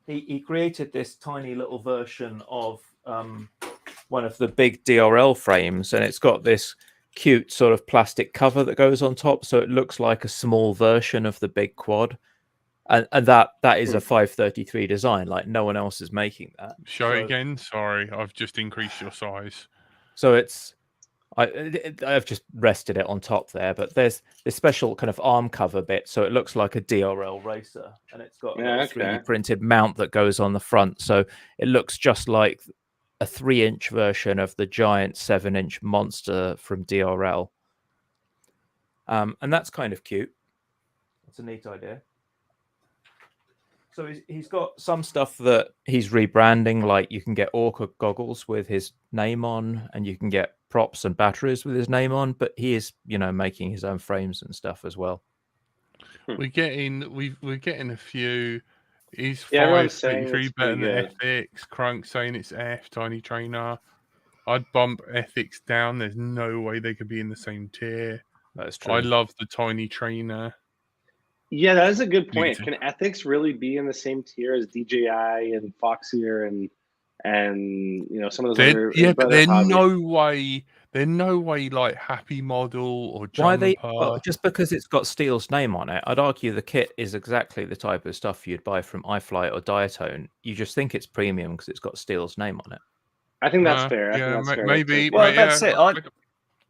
Speaker 3: he created this tiny little version of one of the big DRL frames, and it's got this cute sort of plastic cover that goes on top, so it looks like a small version of the big quad. And that is a 533 design. Like no one else is making that.
Speaker 1: Show it again. Sorry, I've just increased your size.
Speaker 3: So I've just rested it on top there, but there's this special kind of arm cover bit, so it looks like a DRL racer, and it's got a 3D printed mount that goes on the front, so it looks just like a 3-inch version of the giant 7-inch monster from DRL. And that's kind of cute. That's a neat idea. So he's got some stuff that he's rebranding, like you can get Orca goggles with his name on, and you can get props and batteries with his name on, but he is, making his own frames and stuff as well.
Speaker 1: We're getting a few. Is 533 better than FX? Crunk saying it's F. Tiny Trainer. I'd bump FX down. There's no way they could be in the same tier.
Speaker 3: That's true.
Speaker 1: I love the Tiny Trainer.
Speaker 4: Yeah, that is a good point. Can ethics really be in the same tier as DJI and Foxier and some of those other?
Speaker 1: Yeah, but there's no way. There's no way like Happy Model or Jumper.
Speaker 3: Just because it's got Steel's name on it, I'd argue the kit is exactly the type of stuff you'd buy from iFlight or Diatone. You just think it's premium because it's got Steel's name on it.
Speaker 4: I think that's fair.
Speaker 1: Maybe.
Speaker 2: Well, that's it.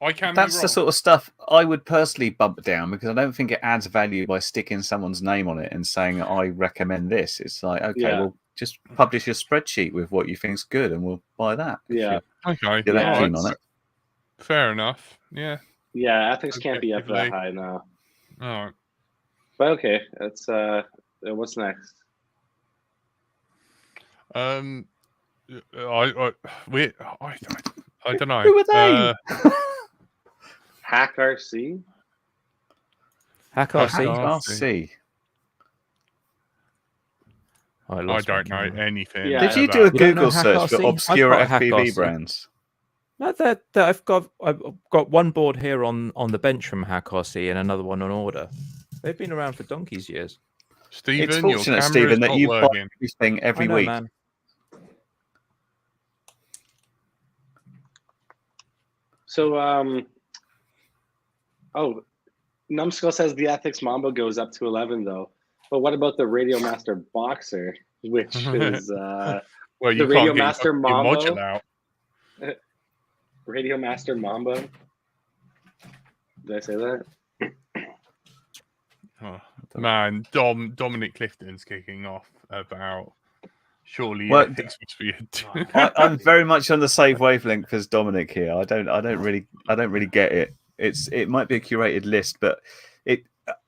Speaker 1: I can.
Speaker 2: That's the sort of stuff I would personally bump down because I don't think it adds value by sticking someone's name on it and saying I recommend this. It's like, okay, well, just publish your spreadsheet with what you think's good, and we'll buy that.
Speaker 1: Yeah. Okay.
Speaker 2: You're that keen on it.
Speaker 1: Fair enough. Yeah.
Speaker 4: Yeah, ethics can't be up that high now.
Speaker 1: All right.
Speaker 4: But okay, that's what's next?
Speaker 1: I don't know.
Speaker 2: Who are they?
Speaker 4: Hack RC.
Speaker 3: Hack RC.
Speaker 2: RC.
Speaker 1: I don't know anything.
Speaker 2: Yeah, did you do a Google search for obscure FPV brands?
Speaker 3: No, that I've got one board here on the bench from Hack RC and another one on order. They've been around for donkey's years.
Speaker 1: Stephen,
Speaker 2: It's
Speaker 1: your
Speaker 2: fortunate,
Speaker 1: camera's
Speaker 2: Stephen, that
Speaker 1: not
Speaker 2: you buy
Speaker 1: working.
Speaker 2: everything every
Speaker 3: I know,
Speaker 2: week.
Speaker 3: man.
Speaker 4: So, Numbskull says the Ethics Mambo goes up to 11 though. But what about the Radio Master Boxer, which is
Speaker 1: well,
Speaker 4: the
Speaker 1: you
Speaker 4: Radio
Speaker 1: can't get
Speaker 4: Master
Speaker 1: your
Speaker 4: Mambo?
Speaker 1: module out.
Speaker 4: Radio Master Mambo. Did I say that?
Speaker 1: Oh, man, Dominic Clifton's kicking off about surely
Speaker 2: Well,
Speaker 1: ethics must be
Speaker 2: I'm very much on the same wavelength as Dominic here. I don't really get it. It might be a curated list, but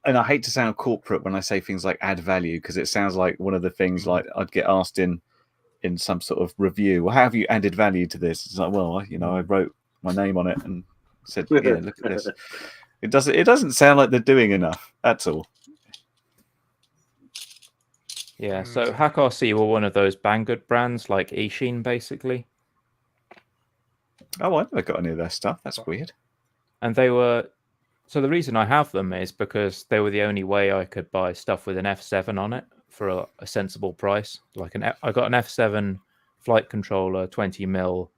Speaker 2: and I hate to sound corporate when I say things like add value, because it sounds like one of the things like I'd get asked in some sort of review, well, how have you added value to this? It's like, well, I wrote my name on it and said, yeah, look at this. It doesn't sound like they're doing enough. That's all.
Speaker 3: Yeah, so Hack RC were one of those Banggood brands like Eachine, basically.
Speaker 2: Oh, I never got any of their stuff. That's weird.
Speaker 3: And they were... So the reason I have them is because they were the only way I could buy stuff with an F7 on it for a sensible price. Like I got an F7 flight controller, 20mm,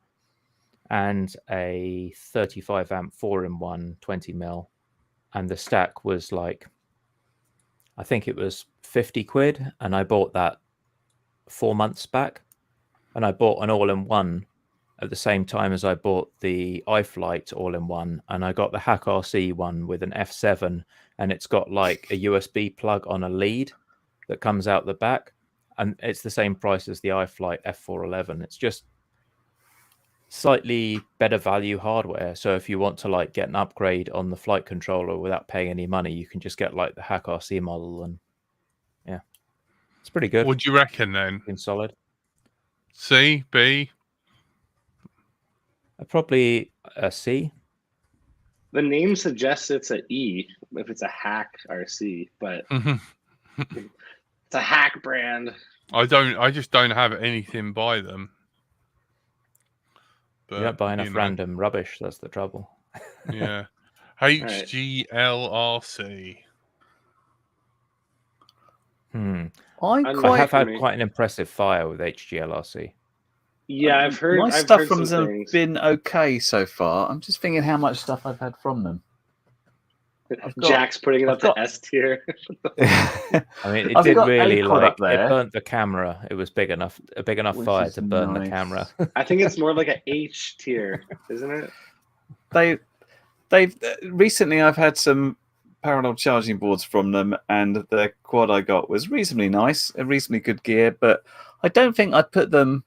Speaker 3: and a 35 amp 4-in-1 20mm, and the stack was like, I think it was 50 quid, and I bought that 4 months back, and I bought an all-in-one at the same time as I bought the iFlight all-in-one, and I got the Hack RC one with an F7, and it's got like a USB plug on a lead that comes out the back, and it's the same price as the iFlight F411. It's just slightly better value hardware. So if you want to like get an upgrade on the flight controller without paying any money, you can just get like the Hack RC model, and yeah, it's pretty good.
Speaker 1: What do you reckon then?
Speaker 3: In solid.
Speaker 1: C, B?
Speaker 3: Probably a C.
Speaker 4: The name suggests it's an E if it's a Hack RC, but it's a Hack brand.
Speaker 1: I just don't have anything by them. But,
Speaker 3: you don't buy enough random rubbish. That's the trouble.
Speaker 1: Yeah. HGLRC.
Speaker 3: I have had quite an impressive fire with HGLRC.
Speaker 4: Yeah, I've heard.
Speaker 2: My
Speaker 4: I've
Speaker 2: stuff
Speaker 4: heard
Speaker 2: from
Speaker 4: some
Speaker 2: them
Speaker 4: things.
Speaker 2: been okay so far. I'm just thinking how much stuff I've had from them.
Speaker 4: Jack's putting it up to S tier.
Speaker 3: I mean, it did really like it burnt the camera. It was a big enough fire to burn the camera.
Speaker 4: I think it's more like an H tier, isn't it?
Speaker 2: They've recently I've had some parallel charging boards from them, and the quad I got was reasonably nice, a reasonably good gear, but I don't think I'd put them.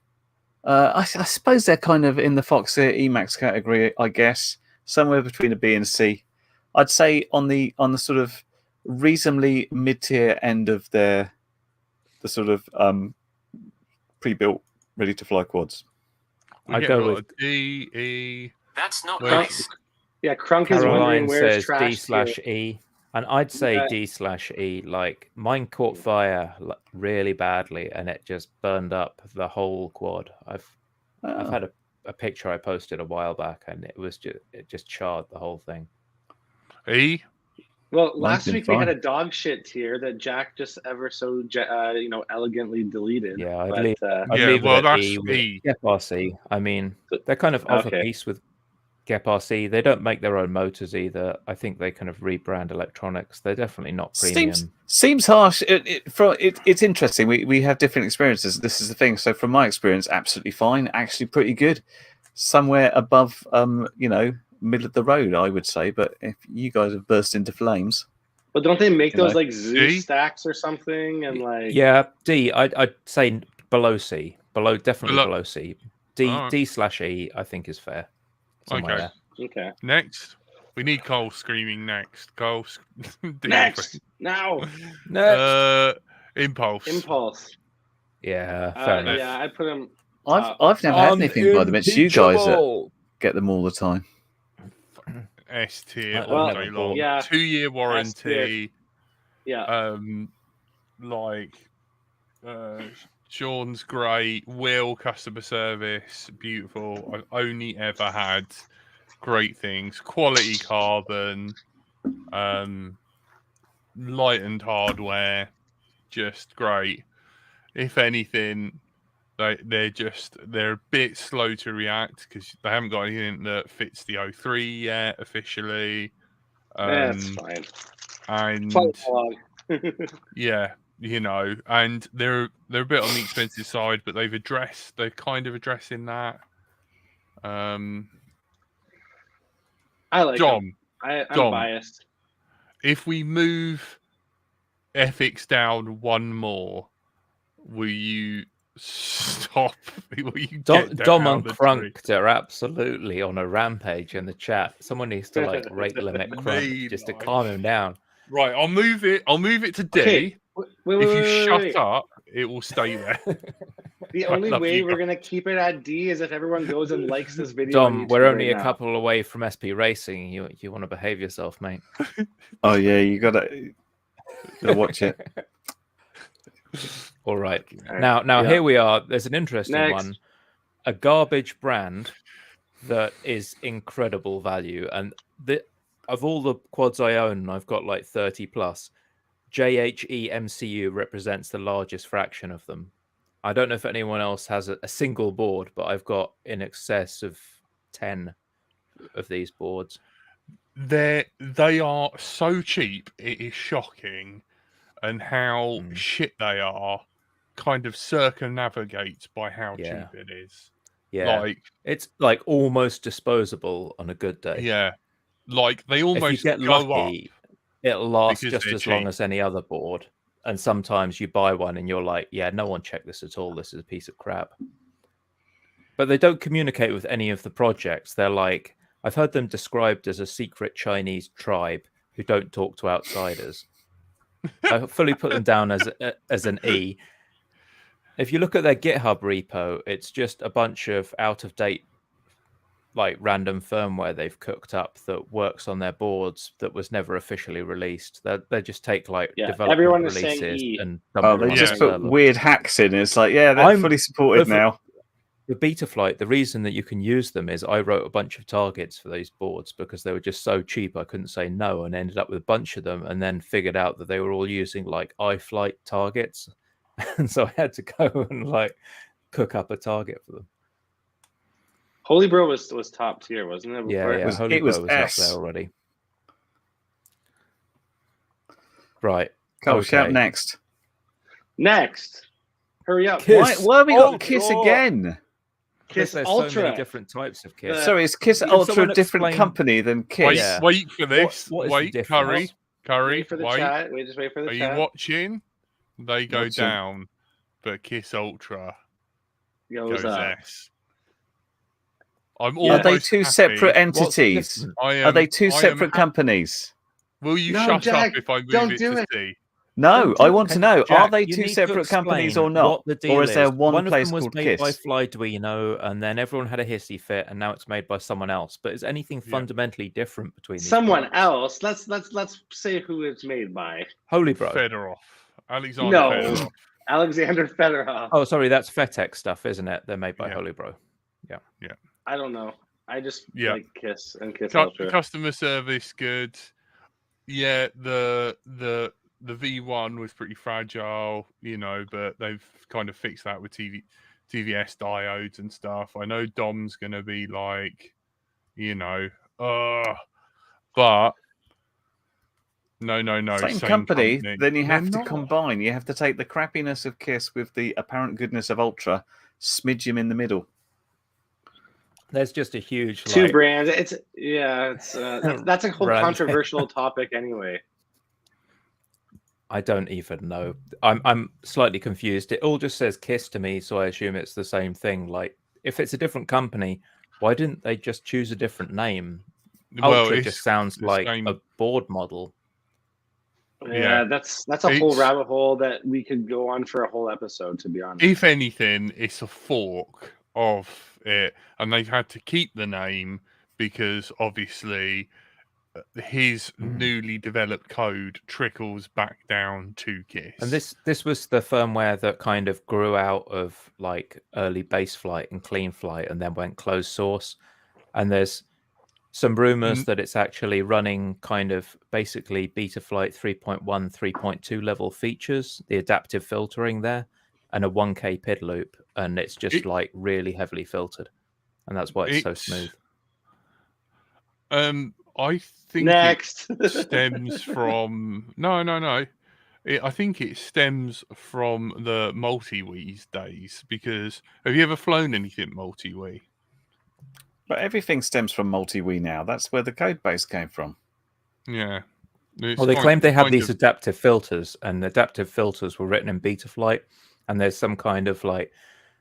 Speaker 2: I suppose they're kind of in the Foxeer Emax category, I guess, somewhere between a B and a C. I'd say on the sort of reasonably mid-tier end of the sort of pre-built, ready-to-fly quads.
Speaker 3: I go with
Speaker 1: D, E.
Speaker 5: That's not nice.
Speaker 4: Yeah, Crunk is wondering where's trash
Speaker 3: D/E, and I'd say D/E. Like mine caught fire really badly, and it just burned up the whole quad. I've had a picture I posted a while back, and it just charred the whole thing.
Speaker 1: E.
Speaker 4: Well, last week we had a dog shit tier that Jack just ever so elegantly deleted.
Speaker 3: Yeah, I'd leave
Speaker 1: that's
Speaker 3: E. GEP-RC. I mean, they're kind of off a piece with GEP-RC. They don't make their own motors either. I think they kind of rebrand electronics. They're definitely not premium.
Speaker 2: Seems harsh. It's interesting. We have different experiences. This is the thing. So from my experience, absolutely fine. Actually, pretty good. Somewhere above, middle of the road, I would say. But if you guys have burst into flames,
Speaker 4: but don't they make those like Zeus stacks or something? And like
Speaker 3: D. I'd say below C. Definitely below C. D/E. I think is fair.
Speaker 4: Okay.
Speaker 1: Next, we need Cole screaming next. Cole,
Speaker 4: next now.
Speaker 1: Impulse.
Speaker 3: Yeah, fair enough.
Speaker 4: Yeah, I put him.
Speaker 2: I've never had anything by them. It's you guys that get them all the time.
Speaker 1: S tier.
Speaker 4: Well,
Speaker 1: 2-year warranty.
Speaker 4: Yeah.
Speaker 1: Sean's great. Will, customer service, beautiful. I've only ever had great things. Quality carbon, lightened hardware, just great. If anything, they're a bit slow to react because they haven't got anything that fits the O3 yet officially.
Speaker 4: That's fine.
Speaker 1: And yeah, and they're a bit on the expensive side, but they're kind of addressing that.
Speaker 4: I like
Speaker 1: Dom,
Speaker 4: them. I'm
Speaker 1: Dom,
Speaker 4: biased.
Speaker 1: if we move ethics down one more, will you stop? Will you
Speaker 3: Dom
Speaker 1: get down
Speaker 3: and
Speaker 1: the tree?
Speaker 3: Crunked are absolutely on a rampage in the chat. Someone needs to like rate limit Crunk just to calm him down.
Speaker 1: Right, I'll move it to D.
Speaker 4: Okay.
Speaker 1: If you shut up, it will stay there.
Speaker 4: The only way we're going to keep it at D is if everyone goes and likes this video.
Speaker 3: Dom, we're only a couple away from SP Racing. You want to behave yourself, mate.
Speaker 2: Oh, yeah, you got to watch it.
Speaker 3: All right. Now here we are. There's an interesting one. A garbage brand that is incredible value. And of all the quads I own, I've got like 30 plus. JHE MCU represents the largest fraction of them. I don't know if anyone else has a single board, but I've got in excess of 10 of these boards.
Speaker 1: They are so cheap, it is shocking, and how shit they are kind of circumnavigates by how cheap it is.
Speaker 3: Yeah, it's like almost disposable on a good day.
Speaker 1: Yeah, like they almost
Speaker 3: if you get lucky, it'll last just as long as any other board. And sometimes you buy one and you're like, yeah, no one checked this at all. This is a piece of crap. But they don't communicate with any of the projects. They're like, I've heard them described as a secret Chinese tribe who don't talk to outsiders. I fully put them down as an E. If you look at their GitHub repo, it's just a bunch of out-of-date, like random firmware they've cooked up that works on their boards that was never officially released. They just take like development releases and
Speaker 2: they just put weird hacks in. It's like, yeah, they're fully supported now.
Speaker 3: The Betaflight, the reason that you can use them is I wrote a bunch of targets for these boards because they were just so cheap I couldn't say no, and ended up with a bunch of them, and then figured out that they were all using like iFlight targets. And so I had to go and like cook up a target for them.
Speaker 4: Holy Bro was top tier, wasn't it?
Speaker 3: Yeah, Holy Bro was up there already. Right.
Speaker 2: Go shout next.
Speaker 4: Hurry up.
Speaker 2: Why have we got Kiss again?
Speaker 3: Kiss Ultra. So many different types of Kiss.
Speaker 2: Sorry, is Kiss Ultra a different company than Kiss?
Speaker 1: Wait for this. Wait, Curry.
Speaker 4: Wait for the chat. Just wait for the chat.
Speaker 1: Are you watching? They go down, but Kiss Ultra goes S.
Speaker 2: Are they two separate entities? Are they two separate companies?
Speaker 1: Will you shut up if I move it to C?
Speaker 2: No, I want to know. Are they two separate companies or not? Or is there one place called Kiss?
Speaker 3: One of them was made by Flyduino, and then everyone had a hissy fit, and now it's made by someone else. But is anything fundamentally different between these
Speaker 4: someone else? Let's say who it's made by.
Speaker 3: Holy Bro.
Speaker 1: Fedorov. Fedorov.
Speaker 4: Alexander Fedorov.
Speaker 3: Oh, sorry, that's FETEX stuff, isn't it? They're made by Holy Bro. Yeah.
Speaker 4: I don't know. I just like Kiss and Kiss Ultra.
Speaker 1: Customer service good. Yeah, the V1 was pretty fragile, but they've kind of fixed that with TVS diodes and stuff. I know Dom's going to be like, but no.
Speaker 2: Same company. Then you have to combine. You have to take the crappiness of Kiss with the apparent goodness of Ultra, smidge him in the middle.
Speaker 3: There's just a huge
Speaker 4: two brands. That's a whole controversial topic anyway.
Speaker 3: I don't even know. I'm slightly confused. It all just says Kiss to me, so I assume it's the same thing. Like, if it's a different company, why didn't they just choose a different name? Ultra just sounds like a board model.
Speaker 4: Yeah, that's a whole rabbit hole that we could go on for a whole episode, to be honest.
Speaker 1: If anything, it's a fork of it, and they've had to keep the name because obviously his newly developed code trickles back down to KISS.
Speaker 3: And this was the firmware that kind of grew out of like early base flight and clean flight and then went closed source. And there's some rumors that it's actually running kind of basically Betaflight 3.1, 3.2 level features, the adaptive filtering there, and a 1K PID loop. And it's just like really heavily filtered. And that's why it's so smooth.
Speaker 1: I think it stems from no. I think it stems from the multi-Wii's days, because have you ever flown anything multi-Wii?
Speaker 2: But everything stems from multi-Wii now. That's where the code base came from.
Speaker 1: Yeah.
Speaker 3: Well, they claimed they had these adaptive filters, and the adaptive filters were written in Betaflight, and there's some kind of like,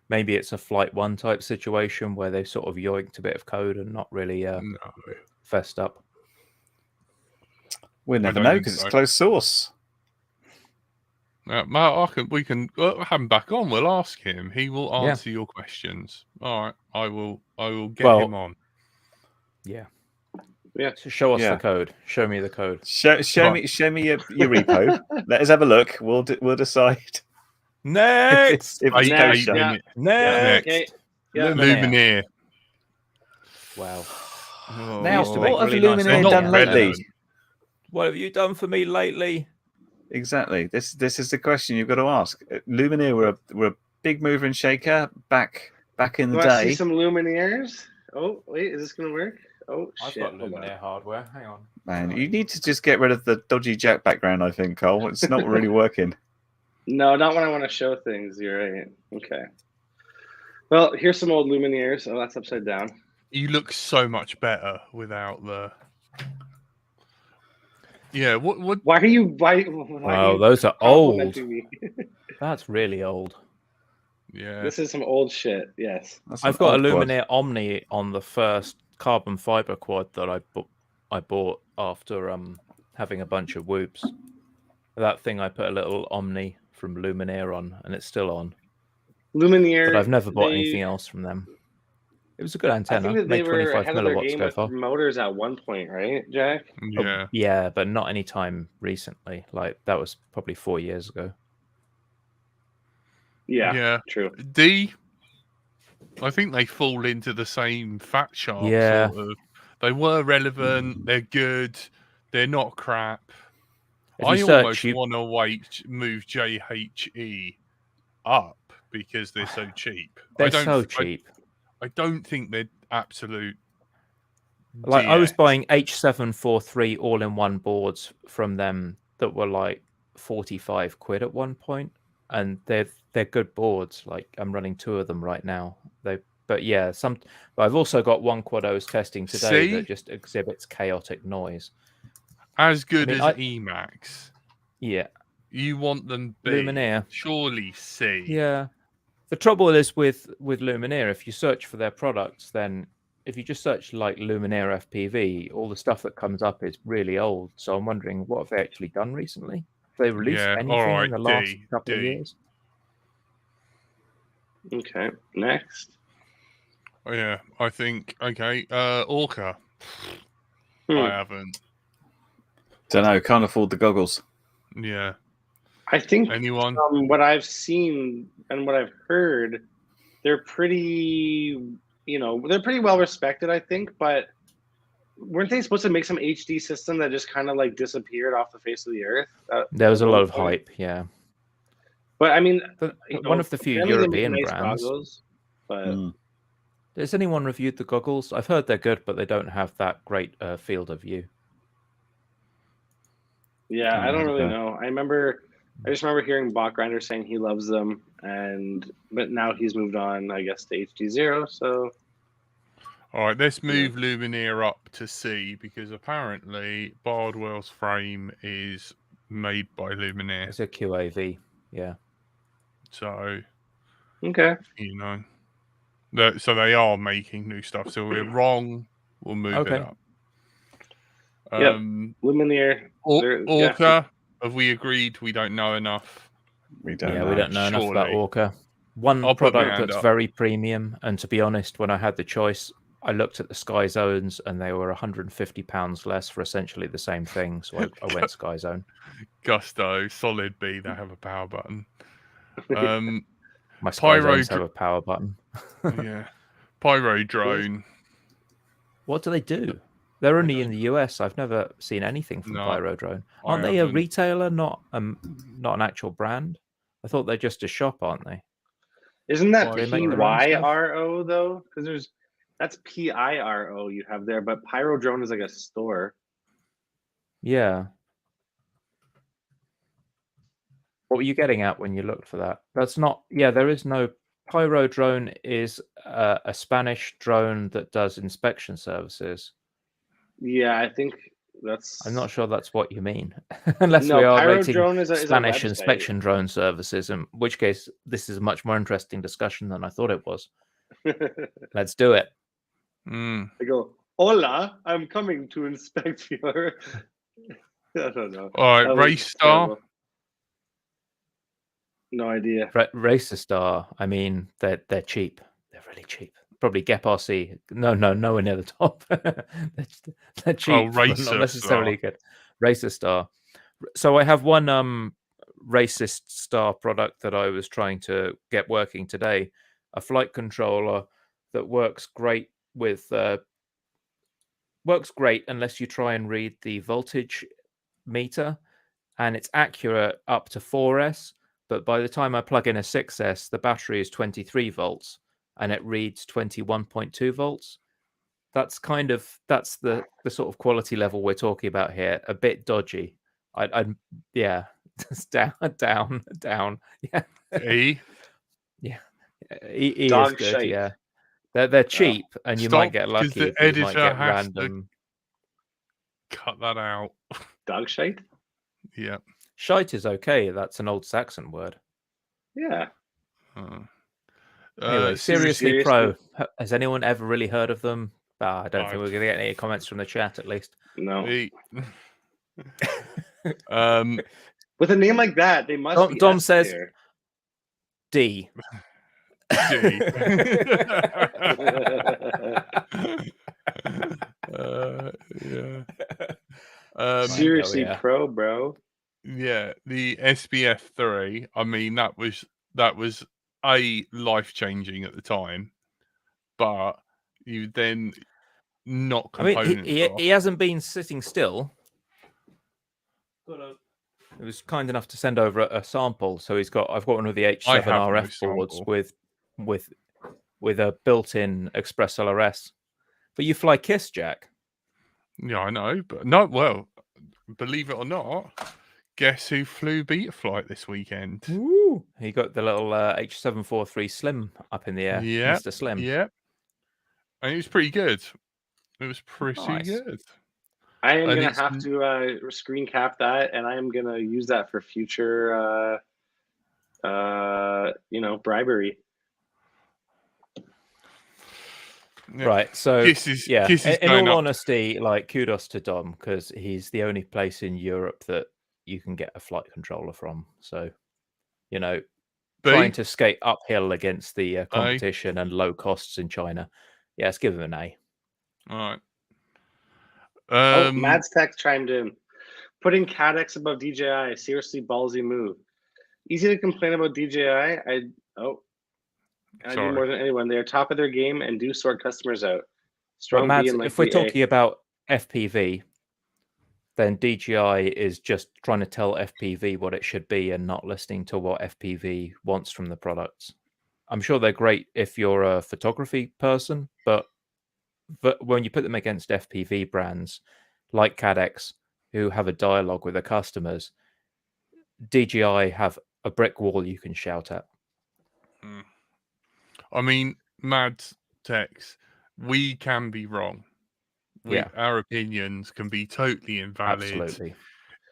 Speaker 3: maybe it's a Flight 1 type situation where they sort of yoinked a bit of code and not really fessed up.
Speaker 2: We'll never know because it's closed source.
Speaker 1: We can have him back on. We'll ask him. He will answer your questions. All right, I will get him on.
Speaker 3: Yeah. So show us the code. Show me the code.
Speaker 2: Show me your repo. Let us have a look. We'll decide.
Speaker 3: Next.
Speaker 1: Next.
Speaker 3: Luminaire. Wow.
Speaker 2: Now, what have Luminaire done lately?
Speaker 3: What have you done for me lately?
Speaker 2: Exactly. This is the question you've got to ask. Luminaire were a big mover and shaker back in the day.
Speaker 4: See some Luminaires? Oh, wait, is this going to work? Oh,
Speaker 3: I've got Luminaire hardware. Hang on.
Speaker 2: Man, you need to just get rid of the dodgy Jack background, I think, Cole. It's not really working.
Speaker 4: No, not when I want to show things. You're right. Okay. Well, here's some old Luminaires. Oh, that's upside down.
Speaker 1: You look so much better without the... Yeah, what?
Speaker 4: Why are you?
Speaker 3: Wow, those are old. That's really old.
Speaker 1: Yeah,
Speaker 4: this is some old shit. Yes,
Speaker 3: I've got a Luminaire Omni on the first carbon fiber quad that I bought after having a bunch of whoops. That thing I put a little Omni from Luminaire on, and it's still on.
Speaker 4: Luminaire.
Speaker 3: But I've never bought anything else from them. It was a good antenna.
Speaker 4: I think that they were
Speaker 3: 25
Speaker 4: ahead of their
Speaker 3: milliwatts
Speaker 4: game
Speaker 3: go
Speaker 4: with
Speaker 3: far.
Speaker 4: motors at one point, right, Jack?
Speaker 1: Yeah.
Speaker 3: Yeah, but not any time recently. Like that was probably 4 years ago.
Speaker 4: Yeah, true.
Speaker 1: I think they fall into the same fat sharp.
Speaker 3: Yeah.
Speaker 1: Sort of. They were relevant. They're good. They're not crap. I almost want to move JHE up because they're so cheap.
Speaker 3: They're so cheap.
Speaker 1: I don't think they're absolute.
Speaker 3: Like I was buying H743 all-in-one boards from them that were like 45 quid at one point, and they're good boards. Like I'm running 2 of them right now. But I've also got one quad I was testing today that just exhibits chaotic noise.
Speaker 1: As good as Emacs.
Speaker 3: Yeah.
Speaker 1: You want them big.
Speaker 3: Luminaire.
Speaker 1: Surely C.
Speaker 3: Yeah. The trouble is with Luminaire, if you search for their products, then if you just search like Luminaire FPV, all the stuff that comes up is really old. So I'm wondering, what have they actually done recently? Have they released anything in the last couple of years?
Speaker 4: Okay, next.
Speaker 1: Oh, yeah, I think, Orca. I haven't.
Speaker 2: Don't know, can't afford the goggles.
Speaker 1: Yeah.
Speaker 4: I think
Speaker 1: anyone
Speaker 4: from what I've seen and what I've heard, they're pretty well respected, I think, but weren't they supposed to make some HD system that just kind of like disappeared off the face of the earth?
Speaker 3: There was a lot of hype, yeah.
Speaker 4: But I mean,
Speaker 3: one of the few European brands.
Speaker 4: Goggles, but
Speaker 3: has anyone reviewed the goggles? I've heard they're good, but they don't have that great field of view.
Speaker 4: Yeah, I don't really know. I just remember hearing Bachgrinder saying he loves them, but now he's moved on, I guess, to HD0. So,
Speaker 1: all right, let's move Luminaire up to C because apparently Bardwell's frame is made by Luminaire.
Speaker 3: It's a QAV, yeah.
Speaker 1: So,
Speaker 4: okay,
Speaker 1: so they are making new stuff. So we're wrong. We'll move it up.
Speaker 4: Luminaire.
Speaker 1: Orca. Have we agreed we don't know enough?
Speaker 2: We don't know.
Speaker 3: We don't know enough about Orca. One product that's very premium, and to be honest, when I had the choice, I looked at the Sky Zones and they were £150 less for essentially the same thing. So I went Sky Zone.
Speaker 1: Gusto, Solid B, they have a power button.
Speaker 3: My Sky
Speaker 1: Pyro
Speaker 3: Zones have a power button.
Speaker 1: Yeah. Pyro Drone.
Speaker 3: What do they do? They're only in the US. I've never seen anything from
Speaker 1: No,
Speaker 3: Pyro Drone.
Speaker 1: I
Speaker 3: Aren't they a
Speaker 1: haven't.
Speaker 3: retailer, not an actual brand? I thought they're just a shop, aren't they?
Speaker 4: Isn't that
Speaker 1: Well, they
Speaker 3: make their own stuff?
Speaker 4: PYRO though? Because that's PIRO you have there, but Pyro Drone is like a store.
Speaker 3: Yeah. What were you getting at when you looked for that? That's not. Yeah, there is no. Pyro Drone is a Spanish drone that does inspection services.
Speaker 4: Yeah, I think that's.
Speaker 3: I'm not sure that's what you mean, unless
Speaker 4: No,
Speaker 3: we are
Speaker 4: Pyro
Speaker 3: rating
Speaker 4: Drone is a
Speaker 3: Spanish
Speaker 4: website.
Speaker 3: inspection drone services. In which case, this is a much more interesting discussion than I thought it was. Let's do it.
Speaker 1: Mm.
Speaker 4: I go, hola, I'm coming to inspect your. I don't know.
Speaker 1: All right, Race Star.
Speaker 4: No idea.
Speaker 3: Racer Star. I mean, they're cheap. They're really cheap. Probably Gep RC. No, nowhere near the top. they're cheap.
Speaker 1: Oh,
Speaker 3: but
Speaker 1: Racer
Speaker 3: not necessarily
Speaker 1: Star.
Speaker 3: good. Racer Star. So I have one Racist Star product that I was trying to get working today. A flight controller that works great with works great unless you try and read the voltage meter, and it's accurate up to 4S. But by the time I plug in a 6S, the battery is 23 volts and it reads 21.2 volts. That's the sort of quality level we're talking about here. A bit dodgy. Yeah, it's down. Yeah.
Speaker 1: E.
Speaker 3: Yeah. E is
Speaker 4: Dog
Speaker 3: good.
Speaker 4: shite.
Speaker 3: Yeah. They're cheap, and you might get lucky
Speaker 1: the
Speaker 3: if you might
Speaker 1: editor
Speaker 3: get
Speaker 1: has
Speaker 3: random.
Speaker 1: to cut that out.
Speaker 4: Dog shite?
Speaker 1: Yeah.
Speaker 3: Shite is okay. That's an old Saxon word.
Speaker 4: Yeah.
Speaker 3: Anyway, Seriously Pro. Has anyone ever really heard of them? I don't think we're going to get any comments from the chat, at least.
Speaker 4: No.
Speaker 1: With
Speaker 4: a name like that, they must be.
Speaker 3: Dom says D.
Speaker 1: D. Yeah.
Speaker 4: Seriously Pro, bro.
Speaker 1: Yeah, the SBF 3. I mean, that was a life-changing at the time, but you then not components.
Speaker 3: I mean, he hasn't been sitting still. He was kind enough to send over a sample, so I've got one of the H7 RF boards with a built-in Express LRS. But you fly KISS, Jack.
Speaker 1: Yeah, I know, but no. Well, believe it or not, guess who flew Betaflight this weekend?
Speaker 3: Ooh. He got the little H743 Slim up in the air.
Speaker 1: Yeah,
Speaker 3: Mr. Slim.
Speaker 1: Yeah, and it was pretty good. It was pretty good.
Speaker 4: I am gonna have to screen cap that, and I am gonna use that for future, bribery.
Speaker 1: Yeah.
Speaker 3: Right. So
Speaker 1: Kisses
Speaker 3: in all honesty, like kudos to Dom, because he's the only place in Europe that you can get a flight controller from. So, trying to skate uphill against the competition and low costs in China. Yeah, let's give him an A.
Speaker 1: All right.
Speaker 4: Mads Tech chimed in. Putting CADX above DJI, seriously ballsy move. Easy to complain about DJI. I do more than anyone. They are top of their game and do sort customers out. Strong
Speaker 3: Mads,
Speaker 4: B and
Speaker 3: if we're talking about FPV, then DJI is just trying to tell FPV what it should be and not listening to what FPV wants from the products. I'm sure they're great if you're a photography person, but when you put them against FPV brands like CADX, who have a dialogue with their customers, DJI have a brick wall you can shout at.
Speaker 1: I mean, Mads Techs, we can be wrong. Our opinions can be totally invalid.
Speaker 3: Absolutely.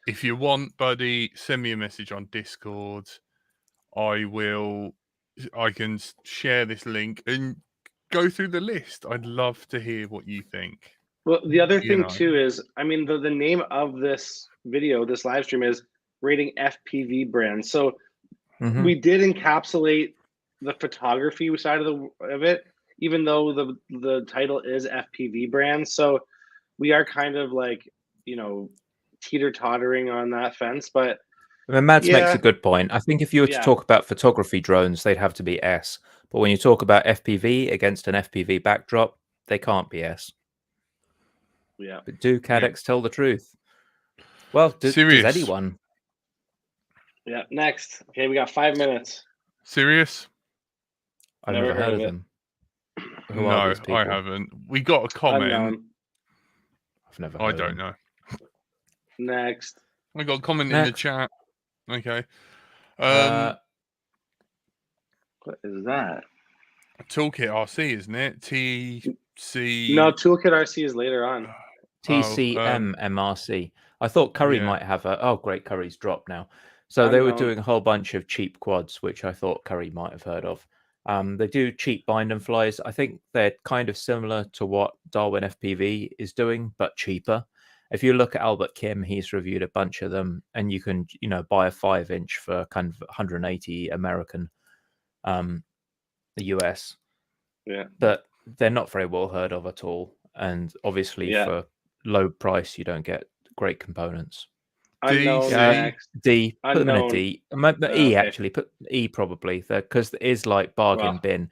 Speaker 1: If you want, buddy, send me a message on Discord. I can share this link and go through the list. I'd love to hear what you think.
Speaker 4: Well, the other thing too is, I mean, the name of this video, this live stream, is rating FPV brands. So we did encapsulate the photography side of it even though the title is FPV brand. So we are kind of like, teeter-tottering on that fence. But
Speaker 3: I mean, Mads makes
Speaker 4: yeah,
Speaker 3: a good point. I think if you were to talk about photography drones, they'd have to be S. But when you talk about FPV against an FPV backdrop, they can't be S.
Speaker 4: yeah.
Speaker 3: But do Cadex tell the truth? Well, does anyone?
Speaker 4: Yeah. Next. Okay, we got 5 minutes.
Speaker 1: Serious?
Speaker 3: I've never heard of them. Who are these people?
Speaker 1: I haven't. We got a comment.
Speaker 4: Unknown.
Speaker 3: I've never
Speaker 1: I
Speaker 3: heard
Speaker 1: don't
Speaker 3: of them.
Speaker 1: know.
Speaker 4: Next.
Speaker 1: I got a comment in the chat. Okay.
Speaker 4: What is that?
Speaker 1: Toolkit RC, isn't it? TC.
Speaker 4: No, Toolkit RC is later on.
Speaker 3: TCMMRC. I thought Curry might have a. Oh, great, Curry's dropped now. So they were doing a whole bunch of cheap quads, which I thought Curry might have heard of. They do cheap bind and flies. I think they're kind of similar to what Darwin FPV is doing, but cheaper. If you look at Albert Kim, he's reviewed a bunch of them, and you can, buy a 5-inch for kind of 180 American, the US.
Speaker 4: Yeah.
Speaker 3: But they're not very well heard of at all. And obviously for low price, you don't get great components.
Speaker 4: Unknown.
Speaker 3: D. Put them in a D. E, actually. Put E probably, because it is like bargain bin.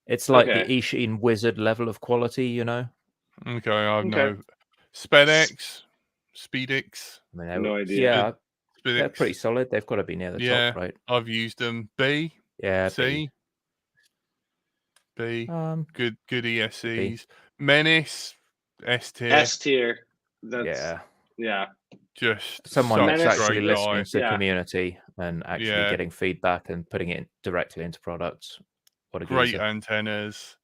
Speaker 3: It's like the Eachine Wizard level of quality,
Speaker 1: Okay, I have no. SpeedX.
Speaker 4: I mean, no idea.
Speaker 3: Yeah, they're pretty solid. They've got to be near the top, right?
Speaker 1: I've used them. B.
Speaker 3: Yeah,
Speaker 1: C. B. Good ESCs. Menace. S tier.
Speaker 4: S tier. That's yeah.
Speaker 1: Just
Speaker 3: someone that's actually listening to the community and actually getting feedback and putting it directly into products. What a
Speaker 1: great antennas,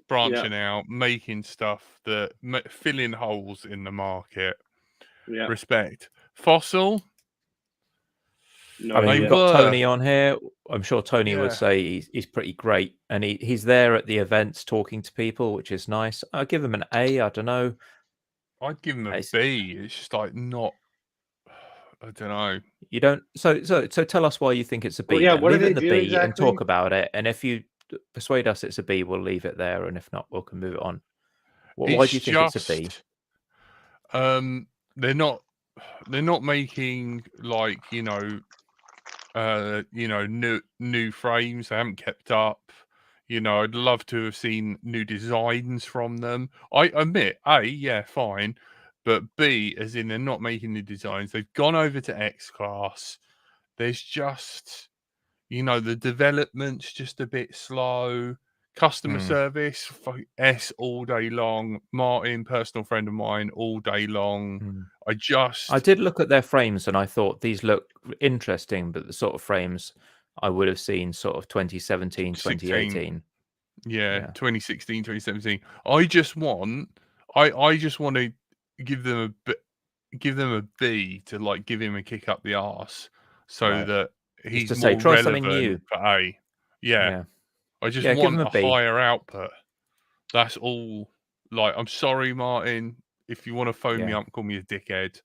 Speaker 1: branching out, making stuff that filling holes in the market.
Speaker 4: Yeah.
Speaker 1: Respect. Fossil.
Speaker 3: No, I mean, we've got Tony on here. I'm sure Tony would say he's pretty great, and he's there at the events talking to people, which is nice. I'd give him an A. I don't know.
Speaker 1: I'd give him a B. It's just like not. I don't know.
Speaker 3: You don't. So tell us why you think it's a B.
Speaker 4: Well, what
Speaker 3: leave
Speaker 4: do
Speaker 3: it
Speaker 4: they
Speaker 3: in the
Speaker 4: do
Speaker 3: B
Speaker 4: exactly?
Speaker 3: and talk about it. And if you persuade us it's a B, we'll leave it there. And if not, we can move it on. Why do you think it's a B?
Speaker 1: They're not making like new frames. They haven't kept up. I'd love to have seen new designs from them. I admit A, fine, but B, as in they're not making new designs. They've gone over to X class. There's just the development's just a bit slow. Customer service, S all day long. Martin, personal friend of mine, all day long. I
Speaker 3: did look at their frames and I thought these look interesting, but the sort of frames I would have seen sort of 2017, 2018.
Speaker 1: Yeah, 2016, 2017. I just want to give them a B to like give him a kick up the arse so that he's
Speaker 3: to
Speaker 1: more
Speaker 3: say, try
Speaker 1: relevant
Speaker 3: something new
Speaker 1: for A. Yeah. I just want a higher output. That's all. Like, I'm sorry, Martin. If you want to phone me up, call me a dickhead.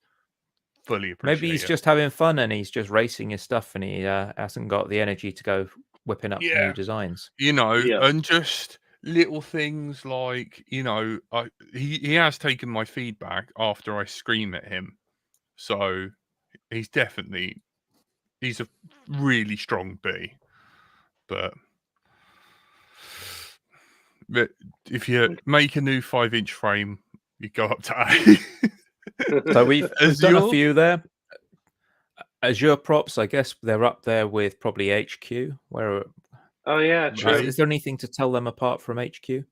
Speaker 1: Fully appreciate it.
Speaker 3: Maybe he's just having fun and he's just racing his stuff and he hasn't got the energy to go whipping up new designs.
Speaker 1: And just little things like, he has taken my feedback after I scream at him. So he's a really strong B. But if you make a new 5-inch frame, you go up to A.
Speaker 3: So we've done a few there. Azure props, I guess they're up there with probably HQ.
Speaker 4: Oh yeah, true.
Speaker 3: Is there anything to tell them apart from HQ? They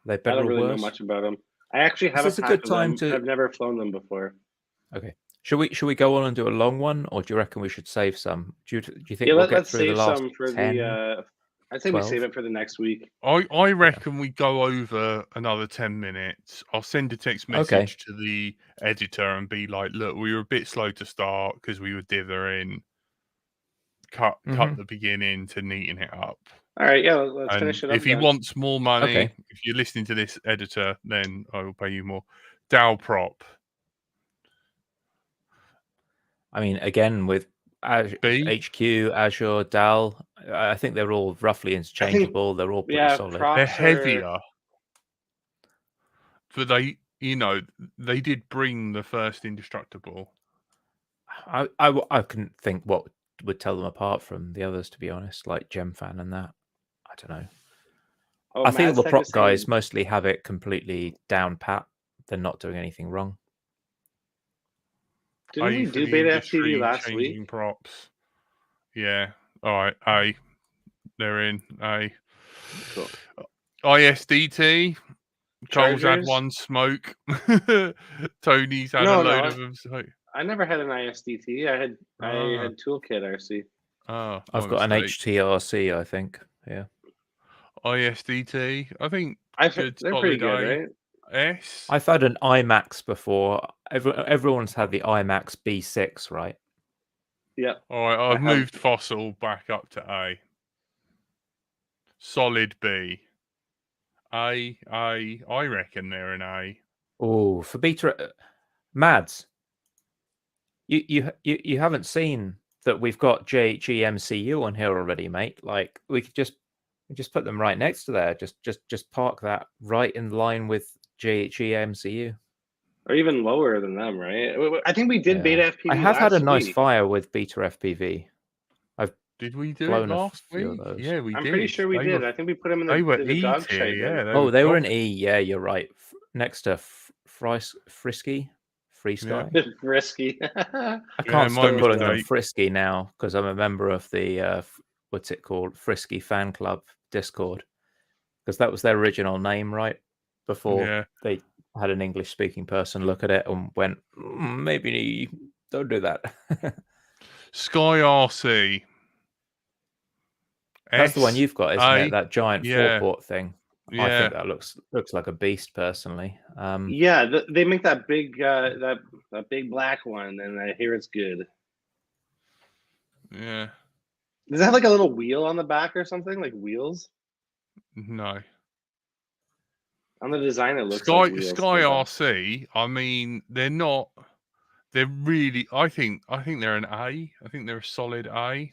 Speaker 3: better
Speaker 4: I don't really
Speaker 3: or worse?
Speaker 4: know much about them. I actually have a good time to. I've never flown them before.
Speaker 3: Okay. Should we go on and do a long one, or do you reckon we should save some? Do you think
Speaker 4: we'll
Speaker 3: get through the last
Speaker 4: some for
Speaker 3: 10?
Speaker 4: I'd say 12? We save it for the next week.
Speaker 1: I reckon we go over another 10 minutes. I'll send a text message to the editor and be like, look, we were a bit slow to start because we were dithering. Cut the beginning to neaten it up.
Speaker 4: All right, let's finish it up.
Speaker 1: If he wants more money, if you're listening to this, editor, then I will pay you more. Dow prop.
Speaker 3: I mean, again, with HQ, Azure, DAL, I think they're all roughly interchangeable. They're all pretty solid.
Speaker 1: They're heavier, but they, they did bring the first indestructible.
Speaker 3: I couldn't think what would tell them apart from the others, to be honest, like GemFan and that. I don't know. I think the prop guys mostly have it completely down pat. They're not doing anything wrong.
Speaker 4: Didn't we do beta FPV last
Speaker 1: changing
Speaker 4: week?
Speaker 1: Props. Yeah. All right. They're in.
Speaker 4: Cool.
Speaker 1: ISDT. Cole's had
Speaker 4: Chargers?
Speaker 1: one smoke. Tony's had a load of them. So...
Speaker 4: I never had an ISDT. I had Toolkit RC.
Speaker 1: Oh,
Speaker 3: I've got an HTRC, I think. Yeah.
Speaker 1: ISDT. I think
Speaker 4: they're pretty good, right?
Speaker 1: S.
Speaker 3: I've had an IMAX before. Everyone's had the IMAX B6, right?
Speaker 4: Yeah.
Speaker 1: All right. I've moved Fossil back up to A. Solid B. I reckon they're an A.
Speaker 3: Oh, for beta, Mads, you haven't seen that we've got JHE MCU on here already, mate. Like we could just put them right next to there. Just park that right in line with JHE MCU.
Speaker 4: Or even lower than them, right? I think we did beta FPV.
Speaker 3: I have had a nice fire with beta FPV.
Speaker 1: Did we do it last week? Yeah, we did.
Speaker 4: I'm pretty sure we did. I think we put them in
Speaker 1: the
Speaker 4: dog tier.
Speaker 1: Yeah.
Speaker 3: They were in E. Yeah, you're right. Next to Frisky. Free Sky.
Speaker 4: Yeah. Frisky.
Speaker 3: I can't stop calling them Frisky now because I'm a member of the what's it called, Frisky Fan Club Discord, because that was their original name, right? Before they had an English-speaking person look at it and went, maybe don't do that.
Speaker 1: Sky RC.
Speaker 3: That's the one you've got, isn't it? That giant four-port thing.
Speaker 1: Yeah.
Speaker 3: I think that looks like a beast, personally.
Speaker 4: They make that big that big black one, and I hear it's good.
Speaker 1: Yeah.
Speaker 4: Does it have like a little wheel on the back or something, like wheels?
Speaker 1: No.
Speaker 4: On the design, it looks like wheels.
Speaker 1: Sky RC. I mean, they're not. They're really. I think they're an A. I think they're a solid A.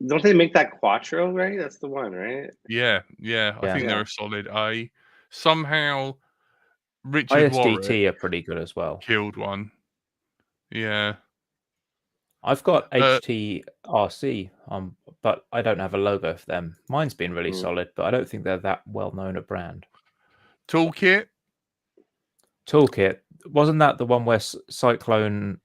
Speaker 4: Don't they make that Quattro, right? That's the one, right?
Speaker 1: Yeah. I think they're a solid A. Somehow, Richard
Speaker 3: ISDT are pretty good as well.
Speaker 1: Killed one. Yeah.
Speaker 3: I've got HTRC, but I don't have a logo for them. Mine's been really solid, but I don't think they're that well known a brand.
Speaker 1: Toolkit.
Speaker 3: Wasn't that the one where Cyclone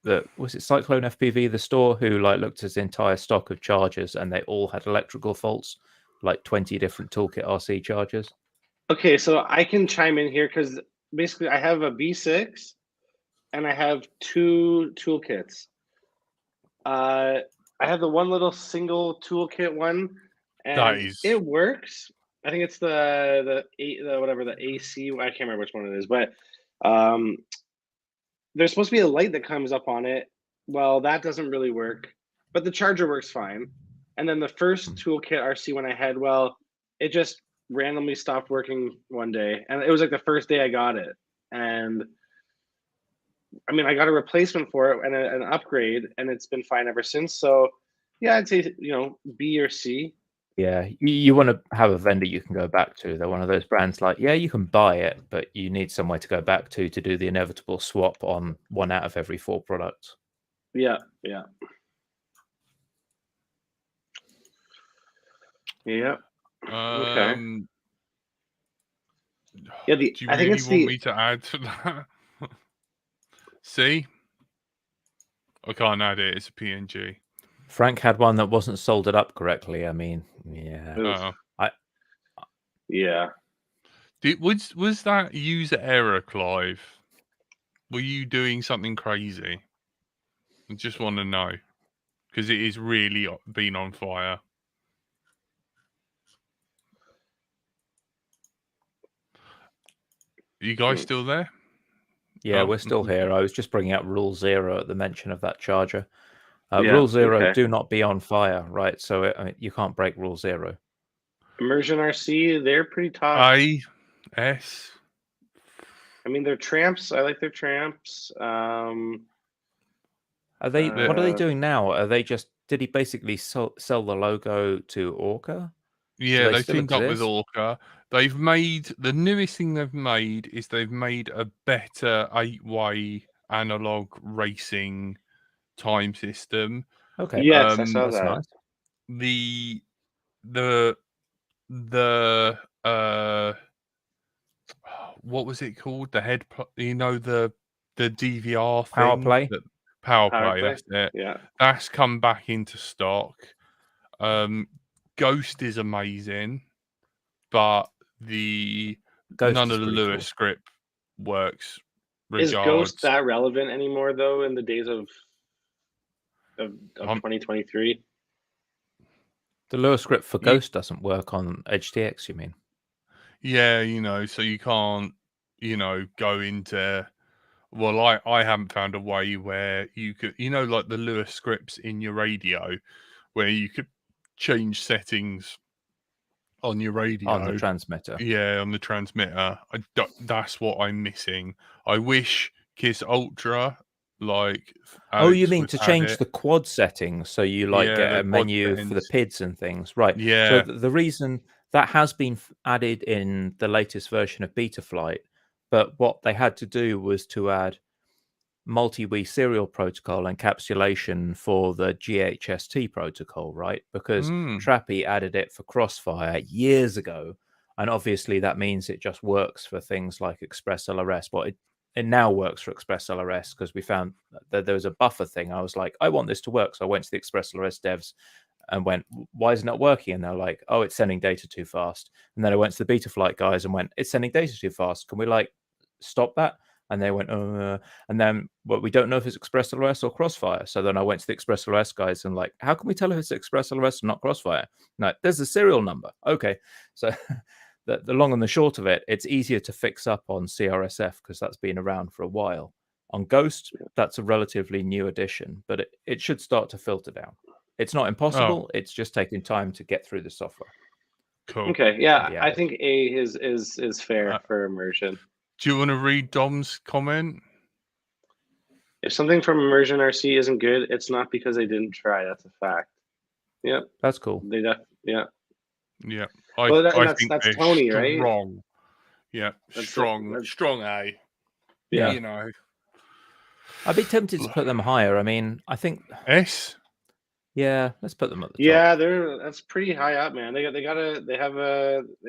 Speaker 3: FPV, the store, who looked at his entire stock of chargers and they all had electrical faults, like 20 different Toolkit RC chargers?
Speaker 4: Okay, so I can chime in here because basically I have a B6 and I have two toolkits. I have the one little single toolkit one, and it works. I think it's the AC. I can't remember which one it is, but there's supposed to be a light that comes up on it. Well, that doesn't really work, but the charger works fine. And then the first toolkit RC one I had, it just randomly stopped working one day, and it was like the first day I got it, and I mean, I got a replacement for it and an upgrade, and it's been fine ever since. So, yeah, I'd say B or C.
Speaker 3: Yeah, you want to have a vendor you can go back to. They're one of those brands you can buy it, but you need somewhere to go back to do the inevitable swap on one out of every 4 products.
Speaker 4: Yeah. Yeah. Okay.
Speaker 1: Yeah, do you really want me to add to that? See? I can't add it. It's a PNG.
Speaker 3: Frank had one that wasn't soldered up correctly. I mean, yeah.
Speaker 4: Yeah.
Speaker 1: Was that user error, Clive? Were you doing something crazy? I just want to know. Because it is really been on fire. You guys still there?
Speaker 3: Yeah, we're still here. I was just bringing up Rule 0 at the mention of that charger. Rule 0, do not be on fire, right? So you can't break Rule 0.
Speaker 4: Immersion RC, they're pretty top.
Speaker 1: I
Speaker 4: mean, they're tramps. I like their tramps.
Speaker 3: Are they? What are they doing now? Are they just did he basically sell the logo to Orca?
Speaker 1: Yeah,
Speaker 3: they
Speaker 1: they've
Speaker 3: still
Speaker 1: teamed up with
Speaker 3: exist?
Speaker 1: Orca. They've made the newest thing they've made is they've made a better 8-way analog racing time system.
Speaker 3: Okay,
Speaker 4: Yes, I saw
Speaker 3: that's
Speaker 4: that.
Speaker 3: nice.
Speaker 1: The what was it called? The head, the DVR
Speaker 3: Power
Speaker 1: thing,
Speaker 3: play.
Speaker 1: that power
Speaker 4: Power
Speaker 1: play.
Speaker 4: play?
Speaker 1: That's it.
Speaker 4: Yeah.
Speaker 1: That's come back into stock. Ghost is amazing, but
Speaker 3: Ghost
Speaker 1: none
Speaker 3: is
Speaker 1: of the
Speaker 3: pretty
Speaker 1: Lewis
Speaker 3: cool.
Speaker 1: script works.
Speaker 4: Is Ghost
Speaker 1: Regards.
Speaker 4: that relevant anymore though in the days of 2023?
Speaker 3: The Lewis script for Ghost doesn't work on HTX, you mean?
Speaker 1: Yeah, so you can't, go into. Well, I haven't found a way where you could, like the Lewis scripts in your radio, where you could change settings on your radio.
Speaker 3: On the transmitter.
Speaker 1: Yeah, on the transmitter. That's what I'm missing. I wish Kiss Ultra, like
Speaker 3: Oh, you
Speaker 1: Alex
Speaker 3: mean
Speaker 1: would
Speaker 3: to
Speaker 1: add
Speaker 3: change
Speaker 1: it.
Speaker 3: the quad settings so you
Speaker 1: Yeah,
Speaker 3: get
Speaker 1: the
Speaker 3: a
Speaker 1: quad
Speaker 3: menu for the
Speaker 1: settings.
Speaker 3: PIDs and things, right? So
Speaker 1: Yeah.
Speaker 3: the reason that has been added in the latest version of Betaflight, but what they had to do was to add multi-Wii serial protocol encapsulation for the GHST protocol, right? Because Trappy added it for Crossfire years ago, and obviously that means it just works for things like Express LRS. But it now works for Express LRS because we found that there was a buffer thing. I was like, I want this to work, so I went to the Express LRS devs and went, why isn't it working? And they're like, oh, it's sending data too fast. And then I went to the Betaflight guys and went, it's sending data too fast. Can we stop that? And they went, and then, well, we don't know if it's Express LRS or Crossfire. So then I went to the Express LRS guys and like, how can we tell if it's Express LRS or not Crossfire? No, there's a serial number. Okay. So the long and the short of it, it's easier to fix up on CRSF because that's been around for a while. On Ghost, that's a relatively new addition, but it should start to filter down. It's not impossible. It's just taking time to get through the software.
Speaker 1: Cool.
Speaker 4: Okay, yeah, I think A is fair for immersion.
Speaker 1: Do you want to read Dom's comment?
Speaker 4: If something from Immersion RC isn't good, it's not because they didn't try. That's a fact. Yep,
Speaker 3: that's cool.
Speaker 1: Yeah.
Speaker 4: I think that's Tony, right?
Speaker 1: Strong. Yeah, that's strong A.
Speaker 3: Yeah, I'd be tempted to put them higher. I mean, I think
Speaker 1: S.
Speaker 3: Yeah, let's put them at the top.
Speaker 4: Yeah, that's pretty high up, man. They've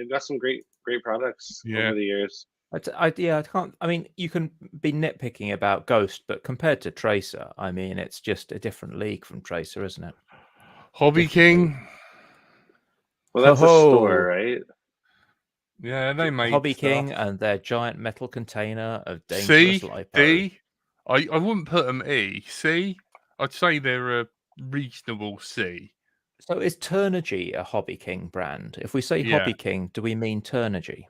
Speaker 4: got some great products over the years.
Speaker 3: I can't. I mean, you can be nitpicking about Ghost, but compared to Tracer, I mean, it's just a different league from Tracer, isn't it?
Speaker 1: Hobby King.
Speaker 4: Well, that's a store, right?
Speaker 1: Yeah, they make
Speaker 3: Hobby
Speaker 1: stuff.
Speaker 3: King and their giant metal container of dangerous lipo.
Speaker 1: D. I wouldn't put them E. C. I'd say they're a reasonable C.
Speaker 3: So is Turnigy a Hobby King brand? If we say Hobby King, do we mean Turnigy?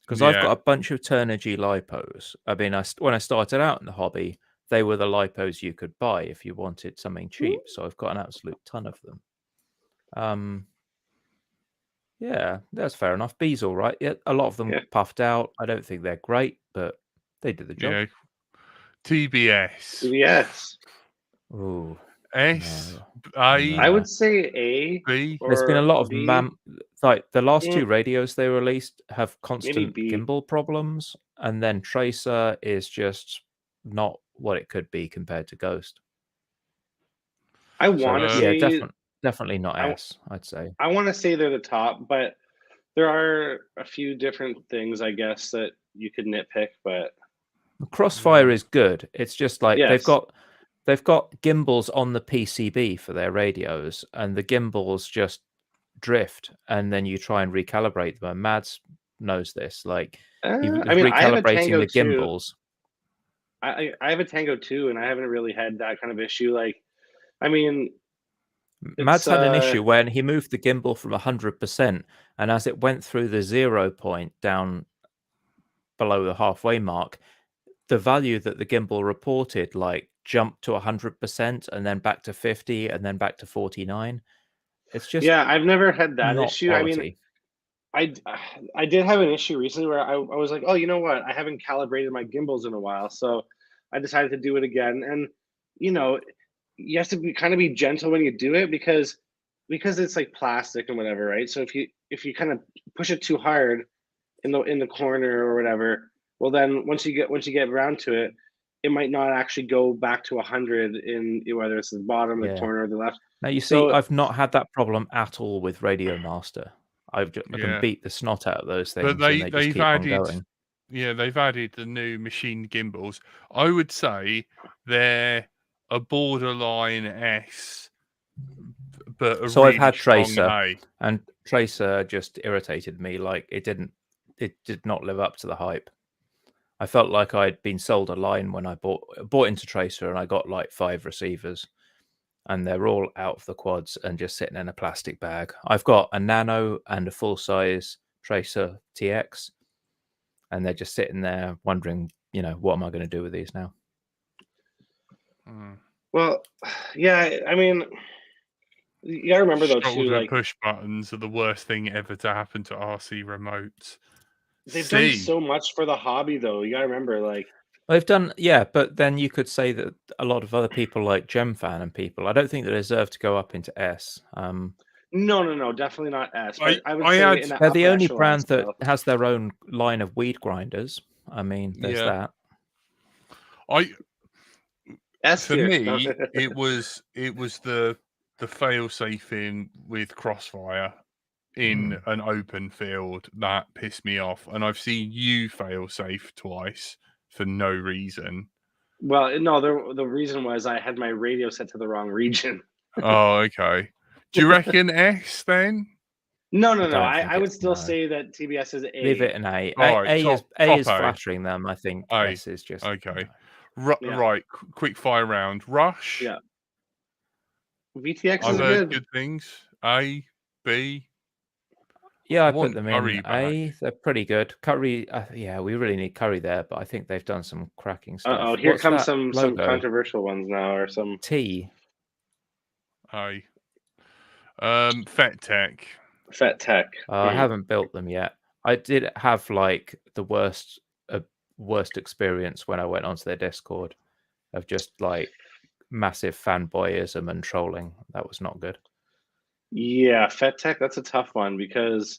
Speaker 3: Because I've got a bunch of Turnigy lipos. I mean, when I started out in the hobby, they were the lipos you could buy if you wanted something cheap. So I've got an absolute ton of them. Yeah, that's fair enough. B's all right. Yeah, a lot of them puffed out. I don't think they're great, but they did the job.
Speaker 1: Yeah. TBS.
Speaker 4: TBS.
Speaker 3: Ooh.
Speaker 1: S.
Speaker 3: No.
Speaker 1: A.
Speaker 4: I would say A.
Speaker 1: B.
Speaker 3: There's been a lot of like the last two radios they released have constant gimbal problems, and then Tracer is just not what it could be compared to Ghost.
Speaker 4: I want to say
Speaker 3: definitely not S. I'd say
Speaker 4: I want to say they're the top, but there are a few different things I guess that you could nitpick. But
Speaker 3: Crossfire is good. It's just like they've got gimbals on the PCB for their radios, and the gimbals just drift, and then you try and recalibrate them. And Mads knows this. Like, recalibrating the gimbals.
Speaker 4: I have a Tango 2, and I haven't really had that kind of issue. Like, I mean,
Speaker 3: Mads had an issue when he moved the gimbal from 100%, and as it went through the 0 point down below the halfway mark, the value that the gimbal reported like jumped to 100% and then back to 50 and then back to 49. It's just
Speaker 4: I've never had that issue.
Speaker 3: Quality.
Speaker 4: I mean, I did have an issue recently where I was like, oh, you know what? I haven't calibrated my gimbals in a while, so I decided to do it again. And you have to be gentle when you do it because it's like plastic and whatever, right? So if you kind of push it too hard in the corner or whatever, well then once you get around to it, it might not actually go back to 100 in whether it's the bottom, the
Speaker 3: Yeah.
Speaker 4: corner, or the left.
Speaker 3: Now you see,
Speaker 4: So
Speaker 3: I've not had that problem at all with Radio Master. I can
Speaker 1: Yeah.
Speaker 3: beat the snot out of those things,
Speaker 1: But
Speaker 3: and they just
Speaker 1: they've
Speaker 3: keep on
Speaker 1: added,
Speaker 3: going.
Speaker 1: yeah, they've added the new machine gimbals. I would say they're a borderline S, but a
Speaker 3: So I've
Speaker 1: really
Speaker 3: had
Speaker 1: strong
Speaker 3: Tracer,
Speaker 1: A.
Speaker 3: and Tracer just irritated me. Like it did not live up to the hype. I felt like I'd been sold a line when I bought into Tracer, and I got like 5 receivers, and they're all out of the quads and just sitting in a plastic bag. I've got a Nano and a full-size Tracer TX, and they're just sitting there wondering, what am I going to do with these now?
Speaker 4: Well, yeah, I mean, you gotta remember though too,
Speaker 1: Shoulder
Speaker 4: like
Speaker 1: push buttons are the worst thing ever to happen to RC remotes.
Speaker 4: they've done so much for the hobby though. You gotta remember, like
Speaker 3: they've done, yeah, but then you could say that a lot of other people like GemFan and people, I don't think they deserve to go up into S.
Speaker 4: no, definitely not S. But I would say in
Speaker 3: they're the only
Speaker 4: echelon
Speaker 3: brand that
Speaker 4: still.
Speaker 3: has their own line of weed grinders. I mean, there's that.
Speaker 4: S
Speaker 1: For
Speaker 4: tier.
Speaker 1: me, it was the fail-safe in with Crossfire in an open field that pissed me off, and I've seen you fail-safe twice for no reason.
Speaker 4: Well, no, the reason was I had my radio set to the wrong region.
Speaker 1: Oh, okay. Do you reckon S then?
Speaker 4: No. I would still say that TBS is A.
Speaker 3: Leave it an A.
Speaker 1: All
Speaker 3: A
Speaker 1: right,
Speaker 3: is flattering them. I think S is just
Speaker 1: okay.
Speaker 4: Yeah.
Speaker 1: Right, quick fire round. Rush.
Speaker 4: Yeah. VTX
Speaker 1: I've
Speaker 4: is
Speaker 1: heard
Speaker 4: good.
Speaker 1: good things. A, B.
Speaker 3: Yeah, I
Speaker 1: want
Speaker 3: put them
Speaker 1: Curry
Speaker 3: in
Speaker 1: back.
Speaker 3: A. They're pretty good. Curry, yeah, we really need Curry there, but I think they've done some cracking stuff.
Speaker 4: Oh, here
Speaker 3: What's
Speaker 4: comes
Speaker 3: that
Speaker 4: some
Speaker 3: logo?
Speaker 4: controversial ones now, or some
Speaker 3: T.
Speaker 1: A. Fet Tech.
Speaker 4: Fet Tech.
Speaker 3: I haven't built them yet. I did have like the worst experience when I went onto their Discord of just like massive fanboyism and trolling. That was not good.
Speaker 4: Yeah, Fet Tech, that's a tough one because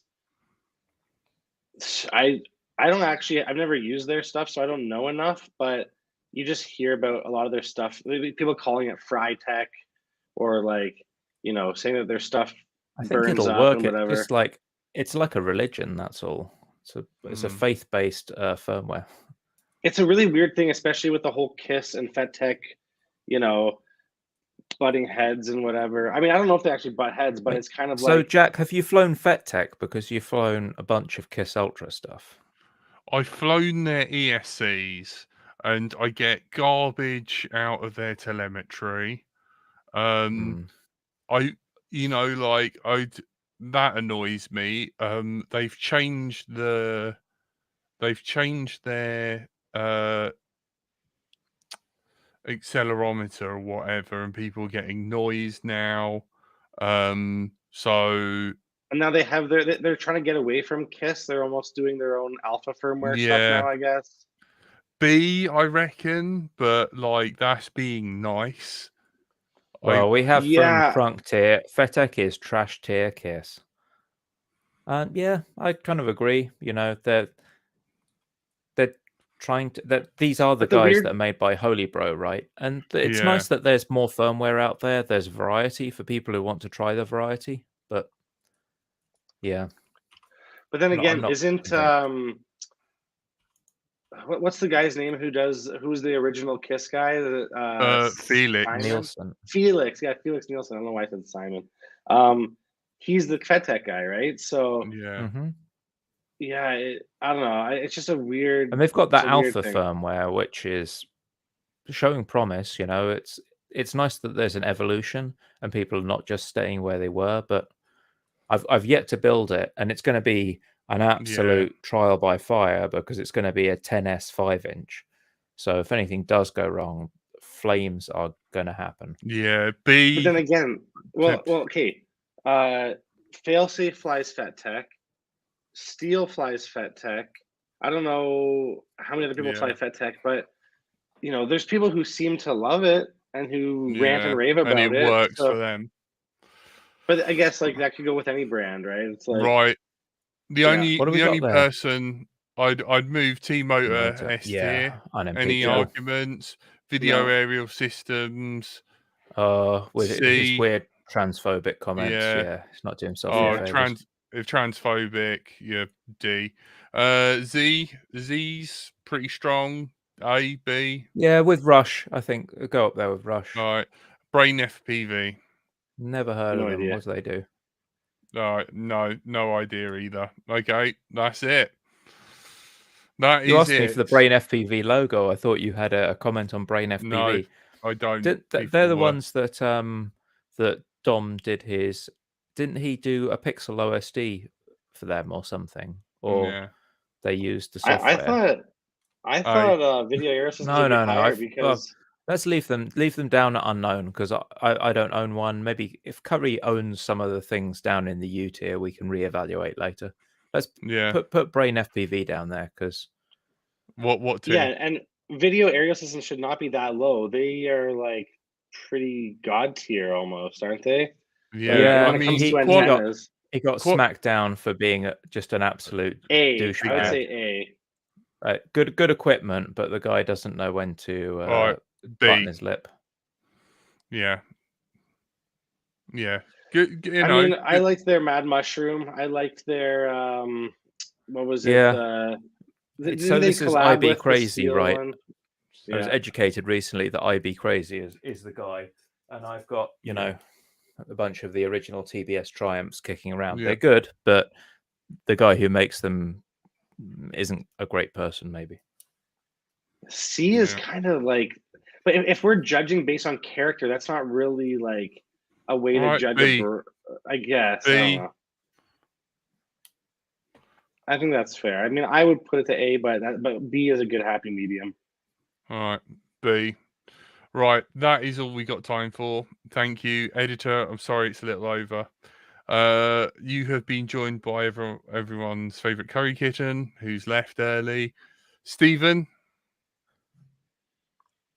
Speaker 4: I don't actually, I've never used their stuff, so I don't know enough, but you just hear about a lot of their stuff. People calling it Fry Tech, or like, saying that their stuff
Speaker 3: I think
Speaker 4: burns
Speaker 3: it'll
Speaker 4: up
Speaker 3: work.
Speaker 4: and whatever.
Speaker 3: It's like a religion. That's all. It's a faith-based firmware.
Speaker 4: It's a really weird thing, especially with the whole KISS and Fet Tech, butting heads and whatever. I mean, I don't know if they actually butt heads, but it's kind of
Speaker 3: so,
Speaker 4: like.
Speaker 3: Jack, have you flown Fet Tech? Because you've flown a bunch of KISS Ultra stuff.
Speaker 1: I've flown their ESCs, and I get garbage out of their telemetry. That annoys me. They've changed their accelerometer or whatever, and people are getting noise now.
Speaker 4: And now they have they're trying to get away from KISS. They're almost doing their own alpha firmware stuff now, I guess.
Speaker 1: B, I reckon, but like that's being nice.
Speaker 3: Well, we have from Crunk tier. FETEC is trash tier KISS. Yeah, I kind of agree. They're trying to. That these are the guys that are made by Holy Bro, right? And it's nice that there's more firmware out there. There's variety for people who want to try the variety. But yeah.
Speaker 4: But then again, isn't what's the guy's name who's the original KISS guy?
Speaker 1: Felix
Speaker 3: Nielsen.
Speaker 4: Felix Nielsen. I don't know why I said Simon. He's the FETEC guy, right? So I don't know. It's just a weird.
Speaker 3: And they've got that alpha firmware, which is showing promise. It's nice that there's an evolution and people are not just staying where they were. But I've yet to build it, and it's going to be an absolute trial by fire because it's going to be a 10S 5-inch. So if anything does go wrong, flames are going to happen.
Speaker 1: Yeah,
Speaker 4: But then again, okay. Failsafe flies FETEC. Steel flies FETEC. I don't know how many other people fly FETEC, but there's people who seem to love it, and who rant and rave
Speaker 1: and
Speaker 4: about
Speaker 1: it
Speaker 4: it.
Speaker 1: works
Speaker 4: So,
Speaker 1: for them.
Speaker 4: but I guess like that could go with any brand, right? It's like
Speaker 1: Right. The
Speaker 4: Yeah.
Speaker 1: only
Speaker 3: What do we
Speaker 1: the
Speaker 3: got
Speaker 1: only
Speaker 3: there?
Speaker 1: person I'd move T-Motor
Speaker 3: Motor.
Speaker 1: S
Speaker 3: Yeah,
Speaker 1: tier.
Speaker 3: on
Speaker 1: Any
Speaker 3: MP2.
Speaker 1: arguments? Video
Speaker 4: No.
Speaker 1: aerial systems.
Speaker 3: With his
Speaker 1: C.
Speaker 3: weird transphobic comments,
Speaker 1: Yeah.
Speaker 3: yeah, he's not doing himself
Speaker 1: Oh,
Speaker 3: any favors.
Speaker 1: if transphobic, yeah, D. Z's pretty strong. A, B.
Speaker 3: Yeah, with Rush, I think go up there with Rush.
Speaker 1: All right. Brain FPV.
Speaker 3: Never heard
Speaker 4: No
Speaker 3: of them.
Speaker 4: idea.
Speaker 3: What do they do?
Speaker 1: All right. No idea either. Okay, that's it. That
Speaker 3: You
Speaker 1: is
Speaker 3: asked me
Speaker 1: it.
Speaker 3: for the Brain FPV logo. I thought you had a comment on Brain FPV.
Speaker 1: No, I don't.
Speaker 3: They're the ones that that Dom did his. Didn't he do a Pixel OSD for them or something? Or
Speaker 1: Yeah.
Speaker 3: they used the
Speaker 4: I
Speaker 3: software?
Speaker 4: thought Video Air Systems would be
Speaker 3: No.
Speaker 4: higher because
Speaker 3: Let's leave them down at unknown because I don't own one. Maybe if Curry owns some of the things down in the U tier, we can reevaluate later. Let's put Brain FPV down there because
Speaker 1: what tier?
Speaker 4: yeah, and Video Aerial Systems should not be that low. They are like pretty god tier almost, aren't they?
Speaker 1: Yeah,
Speaker 4: When it comes to antennas.
Speaker 3: he got smacked down for being just an absolute
Speaker 4: A.
Speaker 3: douchebag.
Speaker 4: I would say A.
Speaker 3: Good equipment, but the guy doesn't know when to button his lip.
Speaker 1: Yeah. Good.
Speaker 4: Mean, I liked their Mad Mushroom. I liked their what was it?
Speaker 3: Yeah. So this is IB Crazy, right?
Speaker 4: Yeah.
Speaker 3: I was educated recently that IB Crazy is the guy, and I've got a bunch of the original TBS Triumphs kicking around.
Speaker 1: Yeah.
Speaker 3: They're good, but the guy who makes them isn't a great person. Maybe
Speaker 4: C is kind of like, but if we're judging based on character, that's not really like a way to judge
Speaker 1: B.
Speaker 4: I guess.
Speaker 1: B.
Speaker 4: I don't know. I think that's fair. I mean, I would put it to A, but B is a good happy medium.
Speaker 1: All right, B. Right, that is all we got time for. Thank you, editor. I'm sorry it's a little over. You have been joined by everyone's favourite curry kitten, who's left early. Stephen.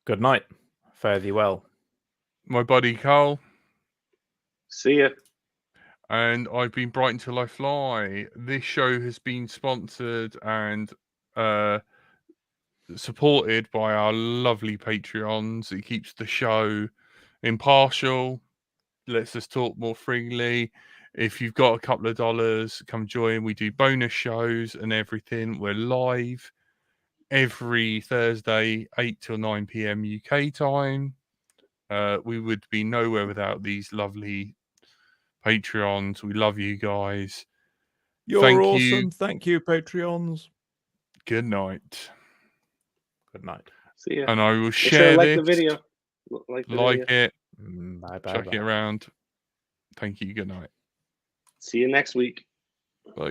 Speaker 3: Good night. Fare thee well.
Speaker 1: My buddy Carl.
Speaker 4: See ya.
Speaker 1: And I've been Brighton Till I Fly. This show has been sponsored and supported by our lovely Patreons. It keeps the show impartial, lets us talk more freely. If you've got a couple of dollars, come join. We do bonus shows and everything. We're live every Thursday, 8 till 9 p.m. UK time. We would be nowhere without these lovely Patreons. We love you guys.
Speaker 3: You're awesome. Thank you, Patreons.
Speaker 1: Good night.
Speaker 3: Good night.
Speaker 4: See ya.
Speaker 1: And I will share
Speaker 4: like
Speaker 1: this.
Speaker 4: The video. Like
Speaker 1: it.
Speaker 3: Bye.
Speaker 1: Chuck it around. Thank you. Good night.
Speaker 4: See you next week.
Speaker 1: Bye.